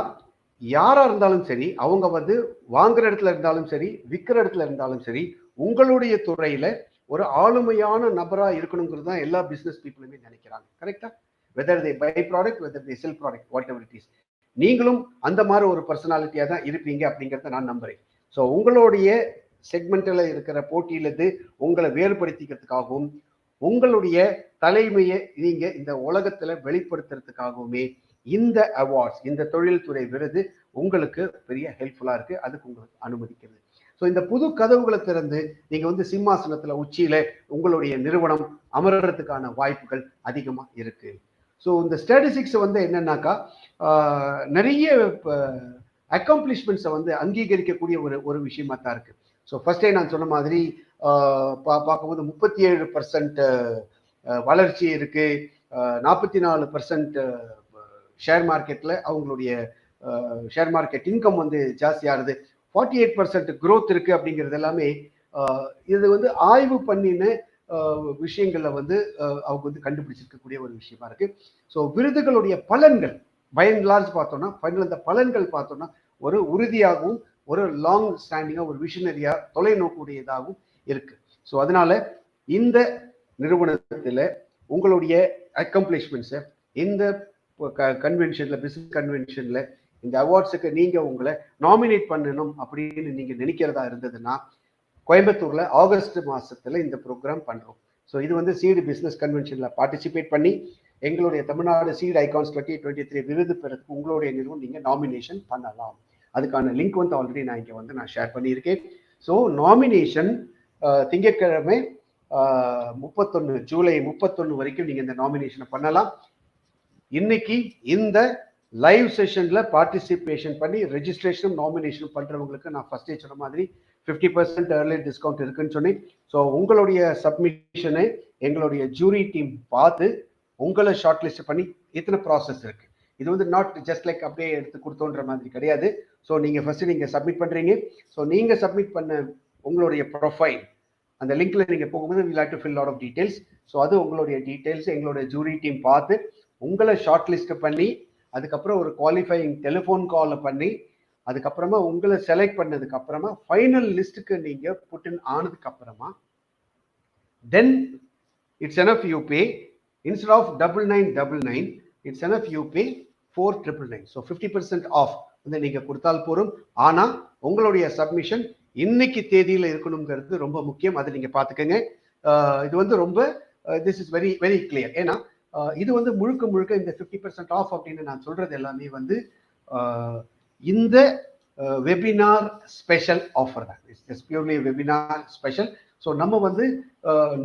Speaker 1: யாரா இருந்தாலும் சரி, அவங்க வந்து வாங்குற இடத்துல இருந்தாலும் சரி, விற்கிற இடத்துல இருந்தாலும் சரி, உங்களுடைய துறையில ஒரு ஆளுமையான நபரா இருக்கணுங்கிறது தான் எல்லா பிசினஸ் பீப்புளுமே நினைக்கிறாங்க, கரெக்டா? Whether they buy product, whether they sell product, whatever it is, நீங்களும் அந்த மாதிரி ஒரு பர்சனாலிட்டியா தான் இருப்பீங்க அப்படிங்கிறத நான் நம்புறேன். ஸோ உங்களுடைய செக்மெண்ட்ல இருக்கிற போட்டியிலிருந்து உங்களை வேறுபடுத்திக்கிறதுக்காகவும் உங்களுடைய தலைமையை நீங்க இந்த உலகத்துல வெளிப்படுத்துறதுக்காகவுமே இந்த அவார்ட்ஸ், இந்த தொழில்துறை விருது உங்களுக்கு பெரிய ஹெல்ப்ஃபுல்லா இருக்கு. அதுக்கு உங்களுக்கு அனுமதிக்கிறது. ஸோ இந்த புது கதவுகளை திறந்து நீங்க வந்து சிம்மாசனத்துல உச்சியில உங்களுடைய நிறுவனம் அமர்றதுக்கான வாய்ப்புகள் அதிகமா இருக்கு. ஸோ இந்த ஸ்டாட்டிஸ்டிக்ஸ் வந்து என்னன்னாக்கா நிறைய அக்காம்ப்ளிஷ்மெண்ட்ஸை வந்து அங்கீகரிக்கக்கூடிய ஒரு விஷயமா தான் இருக்கு. ஸோ ஃபர்ஸ்டே நான் சொன்ன மாதிரி பார்க்கும்போது 37% வளர்ச்சி இருக்கு, 44% ஷேர் மார்க்கெட்ல அவங்களுடைய ஷேர் மார்க்கெட் இன்கம் வந்து ஜாஸ்தியாகுது, 48% growth இருக்கு அப்படிங்கிறது எல்லாமே இது வந்து ஆய்வு பண்ணின விஷயங்கள்ல வந்து அவங்க வந்து கண்டுபிடிச்சிருக்கக்கூடிய ஒரு விஷயமா இருக்கு. ஸோ விருதுகளுடைய பலன்கள் பை அண்ட் லார்ஜ் பார்த்தோம்னா ஃபைனல் அந்த பலன்கள் பார்த்தோம்னா ஒரு உறுதியாகவும் ஒரு லாங் ஸ்டாண்டிங்காக ஒரு விஷனரியாக தொலைநோக்குடையதாகவும் இருக்கு. ஸோ அதனால இந்த நிறுவனத்தில் உங்களுடைய அக்கம்ப்ளிஷ்மெண்ட்ஸை இந்த கன்வென்ஷனில் பிஸ்னஸ் கன்வென்ஷனில் இந்த அவார்ட்ஸுக்கு நீங்கள் உங்களை நாமினேட் பண்ணணும் அப்படின்னு நீங்கள் நினைக்கிறதா இருந்ததுன்னா கோயம்புத்தூரில் ஆகஸ்ட் மாதத்தில் இந்த ப்ரோக்ராம் பண்ணுறோம். ஸோ இது வந்து சீடு பிஸ்னஸ் கன்வென்ஷனில் பார்ட்டிசிபேட் பண்ணி எங்களுடைய தமிழ்நாடு சீட் ஐகான்ஸ் 2023 விருது பெறதுக்கு உங்களுடைய நிறுவனம் நீங்கள் நாமினேஷன் பண்ணலாம். அதுக்கான லிங்க் வந்து ஆல்ரெடி நான் இங்கே வந்து நான் ஷேர் பண்ணியிருக்கேன். ஸோ நாமினேஷன் திங்கட்கிழமை 31 ஜூலை 31 வரைக்கும் நீங்கள் இந்த நாமினேஷனை பண்ணலாம். இன்னைக்கு இந்த லைவ் செஷன்ல பார்ட்டிசிபேஷன் பண்ணி ரெஜிஸ்ட்ரேஷன் நாமினேஷன் பண்றவங்களுக்கு நான் ஃபர்ஸ்டே சொன்ன மாதிரி 50% ஏர்லி டிஸ்கவுண்ட் இருக்குன்னு சொன்னேன். ஸோ உங்களுடைய சப்மிஷனை எங்களுடைய ஜூரி டீம் பார்த்து உங்களை ஷார்ட் லிஸ்ட் பண்ணி இத்தனை ப்ராசஸ் இருக்கு. இது வந்து நாட் ஜஸ்ட் லைக் அப்படியே எடுத்து கொடுத்தோன்ற மாதிரி கிடையாது. ஸோ நீங்கள் ஃபர்ஸ்ட் நீங்கள் சப்மிட் பண்ணுறீங்க. ஸோ நீங்கள் சப்மிட் பண்ண உங்களுடைய ப்ரொஃபைல் அந்த லிங்க்ல நீங்கள் போகும்போது will have to fill lot of details. So அது உங்களுடைய டீடைல்ஸ் எங்களுடைய ஜூரி டீம் பார்த்து உங்களை ஷார்ட் லிஸ்ட் பண்ணி அதுக்கப்புறம் ஒரு குவாலிஃபையிங் டெலிஃபோன் காலை பண்ணி அதுக்கப்புறமா உங்களை செலக்ட் பண்ணதுக்கு அப்புறமா ஃபைனல் லிஸ்ட்டுக்கு நீங்க புட்டின் ஆனதுக்கு அப்புறமா then it's enough you pay instead of 9999 it's enough you pay 4999. So 50% off வந்து நீங்க கொடுத்தால் போதும். ஆனா உங்களுடைய சப்மிஷன் இன்னைக்கு தேதியில இருக்கணுங்கிறது ரொம்ப முக்கியம். அதை நீங்க பாத்துக்கங்க. இது வந்து ரொம்ப this is very very clear. ஏன்னா இது வந்து முழுக்க முழுக்க இந்த 50% ஆஃப் அப்படின்னு நான் சொல்றது எல்லாமே வந்து இந்த வெபினார் ஸ்பெஷல் ஆஃபர் தான். It's purely webinar special. So நம்ம வந்து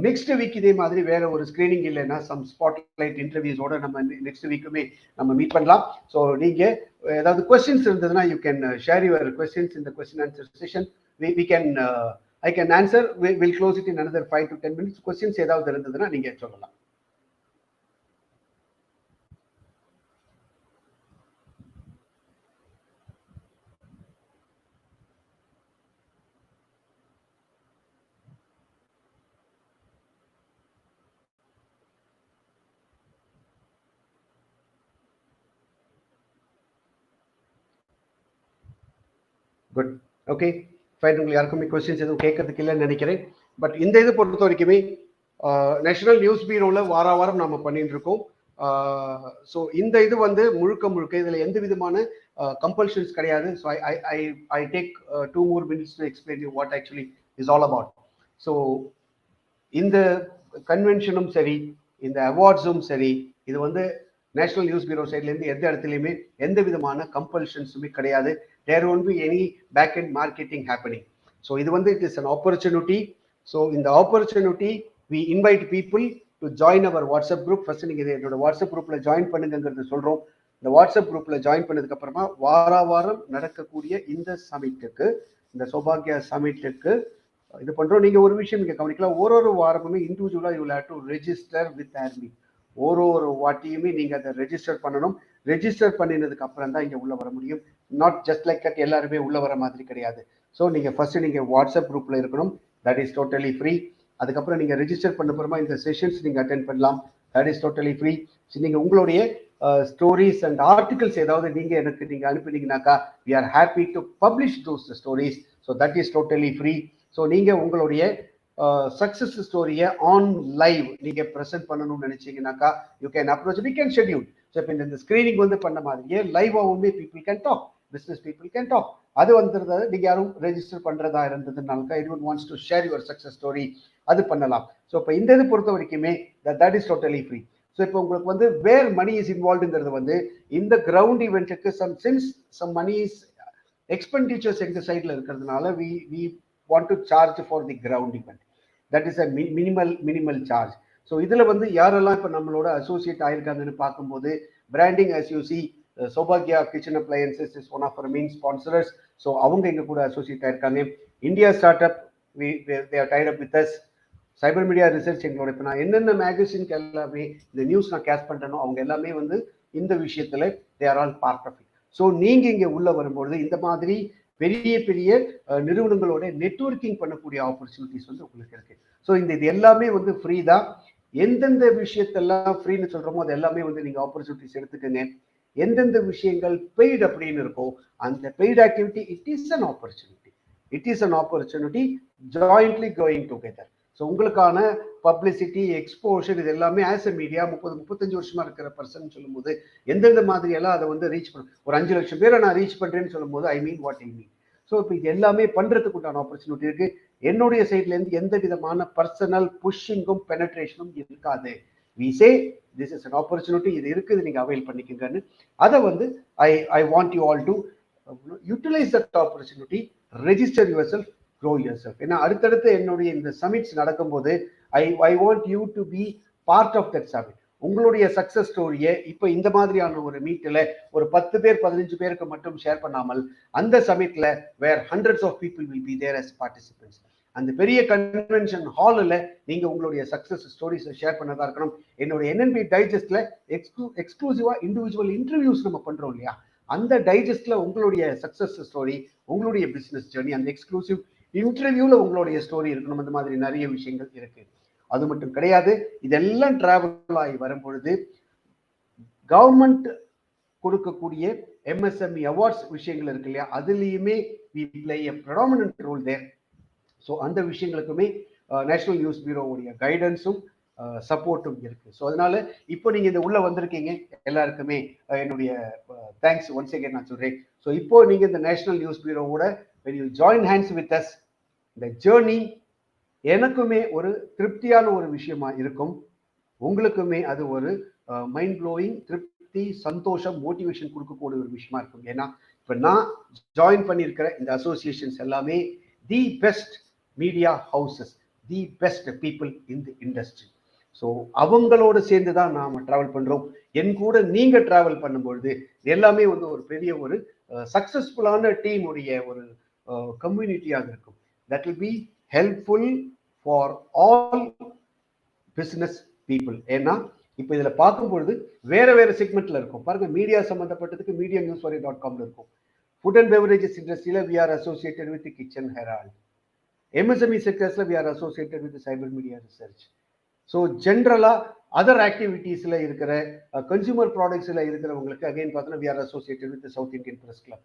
Speaker 1: நெக்ஸ்ட் வீக் இதே மாதிரி வேற ஒரு ஸ்கிரீனிங் இல்லைன்னா சம் ஸ்பாட்லைட் இன்டர்வியூஸோட நம்ம நெக்ஸ்ட் வீக்குமே நம்ம மீட் பண்ணலாம். ஸோ நீங்க ஏதாவது கொஸ்டின்ஸ் இருந்ததுன்னா you can share your questions இந்த question answer session. we can I can answer. We'll close it in another 5 to 10 minutes. Questions ஏதாவது இருந்ததுன்னா நீங்க சொல்லலாம். Good, okay fine. உங்களுக்கு யாருக்குமே கொஸ்டின்ஸ் எதுவும் கேட்கறதுக்கு இல்லைன்னு நினைக்கிறேன். பட் இந்த இது பொறுத்த வரைக்குமே நேஷனல் நியூஸ் பீரோவில் வாரம் நம்ம பண்ணிட்டு இருக்கோம். ஸோ இந்த இது வந்து முழுக்க முழுக்க இதில் எந்த விதமான கம்பல்ஷன்ஸ் கிடையாது. So I take 2 more minutes to explain you what actually is all about. So இந்த கன்வென்ஷனும் சரி இந்த அவார்ட்ஸும் சரி இது வந்து நேஷனல் நியூஸ் பீரோ சைட்லேருந்து எந்த இடத்துலையுமே எந்த விதமான கம்பல்ஷன்ஸுமே கிடையாது. There won't be any back-end marketing happening. So இது வந்து it is an opportunity. So in the opportunity we invite people to join our WhatsApp group. First நீங்க என்னோட வாட்ஸ்அப் குரூப்ல ஜாயின் பண்ணுங்கிறது சொல்றோம். இந்த வாட்ஸ்அப் குரூப்ல ஜாயின் பண்ணதுக்கு அப்புறமா வாரம் நடக்கக்கூடிய இந்த சமிட்டுக்கு இந்த சௌபாகியா சமிட்டுக்கு இது பண்றோம். நீங்க ஒரு விஷயம் நீங்க கவனிக்கலாம், ஒரு வாரமுமே இண்டிவிஜுவலா you will have to register with army. ஒரு வாட்டியுமே நீங்க அதை ரெஜிஸ்டர் பண்ணணும். ரெஜிஸ்டர் பண்ணினதுக்கு அப்புறம் தான் இங்க உள்ள வர முடியும். நாட் ஜஸ்ட் லைக் தட் எல்லாருமே உள்ள வர மாதிரி கிடையாது. ஸோ நீங்க ஃபர்ஸ்ட் நீங்க வாட்ஸ்அப் குரூப்ல இருக்கணும். That is totally free. அதுக்கப்புறம் நீங்க ரெஜிஸ்டர் பண்ண அப்புறமா இந்த செஷன்ஸ் நீங்க அட்டென்ட் பண்ணலாம். That is totally free. நீங்க உங்களுடைய ஸ்டோரிஸ் அண்ட் ஆர்டிகல்ஸ் ஏதாவது நீங்க அனுப்பினீங்கன்னாக்கா we are happy to publish those stories. So that is totally free. So நீங்க உங்களுடைய சக்சஸ் ஸ்டோரியை ஆன் லைவ் நீங்க ப்ரெசென்ட் பண்ணணும்னு நினைச்சீங்கன்னாக்கா you can approach, we can schedule. So இப்போ இந்த ஸ்கிரீனிங் வந்து பண்ண மாதிரியே லைவாகவுமே people can talk, business people can talk. அது வந்துருந்தா நீங்க யாரும் ரெஜிஸ்டர் பண்றதா இருந்ததுனால everyone wants to share your success story, அது பண்ணலாம். ஸோ இப்போ இந்த இது பொறுத்த வரைக்குமே that is totally free. So இப்போ உங்களுக்கு வந்து வேர் மணி இஸ் இன்வால்வ்ங்கிறது வந்து இந்த கிரவுண்ட் ஈவெண்ட்டுக்கு சம் மணி இஸ் எக்ஸ்பெண்டிச்சர்ஸ் எங்க சைட்ல இருக்கிறதுனால we want to charge for the ground event. That is a minimal charge. So இதில் வந்து யாரெல்லாம் இப்போ நம்மளோட அசோசியேட் ஆயிருக்காங்கன்னு பார்க்கும்போது பிராண்டிங் as you see சௌபாகியா kitchen appliances is one of our main sponsorers. So அவங்க எங்க கூட அசோசியேட் ஆயிருக்காங்க. India start up they are tied up with us. Cyber media research எங்களோட இப்போ நான் என்னென்ன மேகசின்க்கு எல்லாமே இந்த நியூஸ் நான் கேஷ் பண்ணுறேனோ அவங்க எல்லாமே வந்து இந்த விஷயத்துல they are all part of it. So நீங்க இங்க உள்ள வரும்பொழுது இந்த மாதிரி பெரிய பெரிய நிறுவனங்களோட நெட்வொர்க்கிங் பண்ணக்கூடிய ஆப்பர்ச்சுனிட்டிஸ் வந்து உங்களுக்கு இருக்கு. ஸோ இது எல்லாமே வந்து ஃப்ரீ தான். எந்தெந்த விஷயத்தெல்லாம் ஃப்ரீன்னு சொல்றோமோ அது எல்லாமே வந்து நீங்க ஆப்பர்ச்சுனிட்டிஸ் எடுத்துக்கங்க. எந்தெந்த விஷயங்கள் பெய்டு அப்படின்னு இருக்கோ அந்த paid activity it is an opportunity jointly going together. So உங்களுக்கான பப்ளிசிட்டி எக்ஸ்போஷர் இது எல்லாமே ஆஸ் எ மீடியா 35 வருஷமா இருக்கிற பர்சன் சொல்லும்போது எந்தெந்த மாதிரி எல்லாம் அதை வந்து ரீச் பண்ண ஒரு 5 லட்சம் பேரை நான் ரீச் பண்றேன்னு சொல்லும்போது ஐ mean what I mean. So இப்போ இது எல்லாமே பண்றதுக்கு உண்டான ஆப்பர்ச்சுனிட்டி இருக்கு. என்னுடைய சைட்ல இருந்து எந்த விதமான பர்சனல் புஷ்ஷிங்கும் பெனட்ரேஷனும் இருக்காது. We say this is an opportunity, இது இருக்குது, நீங்க அவைல் பண்ணிக்கங்கன்னு. அதை வந்து I want you all to utilize that opportunity, register yourself, grow yourself. ஏன்னா அடுத்தடுத்து என்னுடைய இந்த சமிட்ஸ் நடக்கும்போது I want you to be part of that summit. உங்களுடைய சக்சஸ் ஸ்டோரியை இப்போ இந்த மாதிரியான ஒரு மீட்டில் ஒரு 10 பேர் 15 பேருக்கு மட்டும் ஷேர் பண்ணாமல் அந்த சமிட்ல where hundreds of people will be there as participants. அந்த பெரிய கன்வென்ஷன் ஹாலில் நீங்க உங்களுடைய சக்சஸ் ஸ்டோரிஸை ஷேர் பண்ணதா இருக்கணும். என்னுடைய என்என்பி டைஜஸ்ட்ல எக்ஸ்க்ளூசிவா இண்டிவிஜுவல் இன்டர்வியூஸ் நம்ம பண்றோம் இல்லையா, அந்த டைஜஸ்ட்ல உங்களுடைய சக்சஸ் ஸ்டோரி, உங்களுடைய பிசினஸ் ஜேர்னி, அந்த எக்ஸ்க்ளூசிவ் இன்டர்வியூல உங்களுடைய ஸ்டோரி இருக்கணும். அந்த மாதிரி நிறைய விஷயங்கள் இருக்கு. அது மட்டும் கிடையாது, இதெல்லாம் டிராவல் ஆகி வரும் பொழுது கவர்மெண்ட் கொடுக்கக்கூடிய MSME அவார்ட்ஸ் விஷயங்கள் இருக்கு இல்லையா, அதுலேயுமே we play a predominant role there. So அந்த விஷயங்களுக்குமே நேஷனல் நியூஸ் பியூரோவுடைய கைடன்ஸும் சப்போர்ட்டும் இருக்கு. ஸோ அதனால இப்போ நீங்க இந்த உள்ள வந்திருக்கீங்க, எல்லாருக்குமே என்னுடைய தேங்க்ஸ் ஒன்ஸ் அகேன் நான் சொல்றேன். ஸோ இப்போ நீங்க இந்த நேஷனல் நியூஸ் பியூரோவோட when you join hands with us, இந்த ஜேர்னி எனக்குமே ஒரு திருப்தியான ஒரு விஷயமா இருக்கும், உங்களுக்குமே அது ஒரு மைண்ட் ப்ளோயிங் திருப்தி, சந்தோஷம், மோட்டிவேஷன் கொடுக்கக்கூடிய ஒரு விஷயமா இருக்கும். ஏன்னா இப்போ நான் ஜாயின் பண்ணியிருக்கிற இந்த அசோசியேஷன்ஸ் எல்லாமே the best media houses, the best people in the industry. So அவங்களோட சேர்ந்து தான் நாம் ட்ராவல் பண்ணுறோம். என் கூட நீங்கள் ட்ராவல் பண்ணும்பொழுது எல்லாமே வந்து ஒரு பெரிய ஒரு சக்ஸஸ்ஃபுல்லான டீமுடைய ஒரு கம்யூனிட்டியாக இருக்கும். That will be helpful for all business people. ஏன்னா இப்போ இதில் பார்க்கும்பொழுது வேற வேற செக்மெண்ட்ல இருக்கும் பாருங்க. மீடியா சம்மந்தப்பட்டதுக்கு mediaNewsWarrior.com இருக்கும். ஃபுட் அண்ட் பெவரேஜஸ் இண்டஸ்ட்ரியில் we are associated with kitchen herald. MSME செக்டர்ஸில் we are associated with cyber media research. So ஜென்ரலாக அதர் ஆக்டிவிட்டீஸில் இருக்கிற கன்சூமர் ப்ராடக்ட்ஸில் இருக்கிறவங்களுக்கு அகைன் பார்த்தோன்னா we are associated with south Indian press club.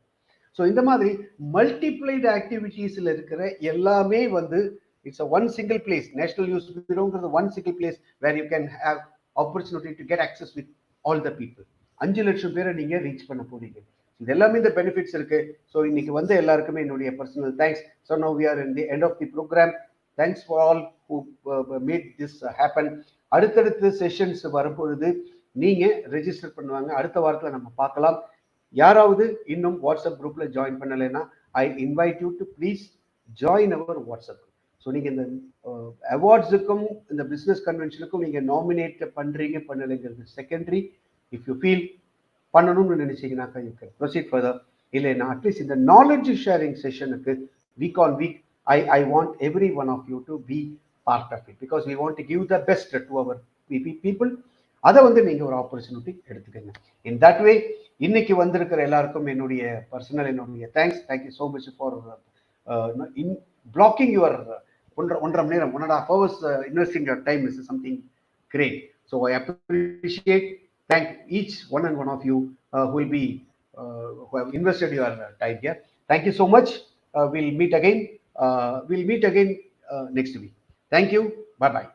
Speaker 1: So இந்த மாதிரி மல்டிப்ளைடு ஆக்டிவிட்டீஸில் இருக்கிற எல்லாமே வந்து it's a one single place. National news பியூரோங்கிறது one single place where you can have opportunity to get access with all the people. 5 லட்சம் பேரை நீங்கள் ரீச் பண்ண போறீங்க. இது எல்லாமே இந்த பெனிஃபிட்ஸ் இருக்கு. ஸோ இன்னைக்கு வந்து எல்லாருக்குமே என்னுடைய personal thanks. So now we are in the end of the program. Thanks for all who made this happen. அடுத்தடுத்து செஷன்ஸ் வரும்பொழுது நீங்க ரெஜிஸ்டர் பண்ணுவாங்க. அடுத்த வாரத்தில் நம்ம பார்க்கலாம். யாராவது இன்னும் வாட்ஸ்அப் குரூப்ல ஜாயின் பண்ணலைன்னா I invite you to please join our WhatsApp. So நீங்கள் இந்த அவார்ட்ஸுக்கும் இந்த பிஸ்னஸ் கன்வென்ஷனுக்கும் நீங்கள் நாமினேட் பண்ணுறீங்க பண்ணலைங்கிறது செகண்டரி. இஃப் யூ ஃபீல் பண்ணணும்னு நினைச்சீங்கன்னாக்கா யூ கேன் ப்ரொசீட் ஃபர்தர். இல்லைன்னா அட்லீஸ்ட் இந்த நாலேஜ் ஷேரிங் செஷனுக்கு week on week I want every one of you to be part of it because we want to give the best to our people. அதை வந்து நீங்கள் ஒரு opportunity எடுத்துக்கங்க. In that way இன்னைக்கு வந்திருக்கிற எல்லாருக்கும் என்னுடைய பர்சனல் என்னுடைய thanks. Thank you so much for in blocking your 1.5 மணி நேரம் 1.5 hours investing your time is something great. So I appreciate, thank each one and one of you who will be who have invested your time here. Thank you so much. We'll meet again next week. Thank you. Bye bye.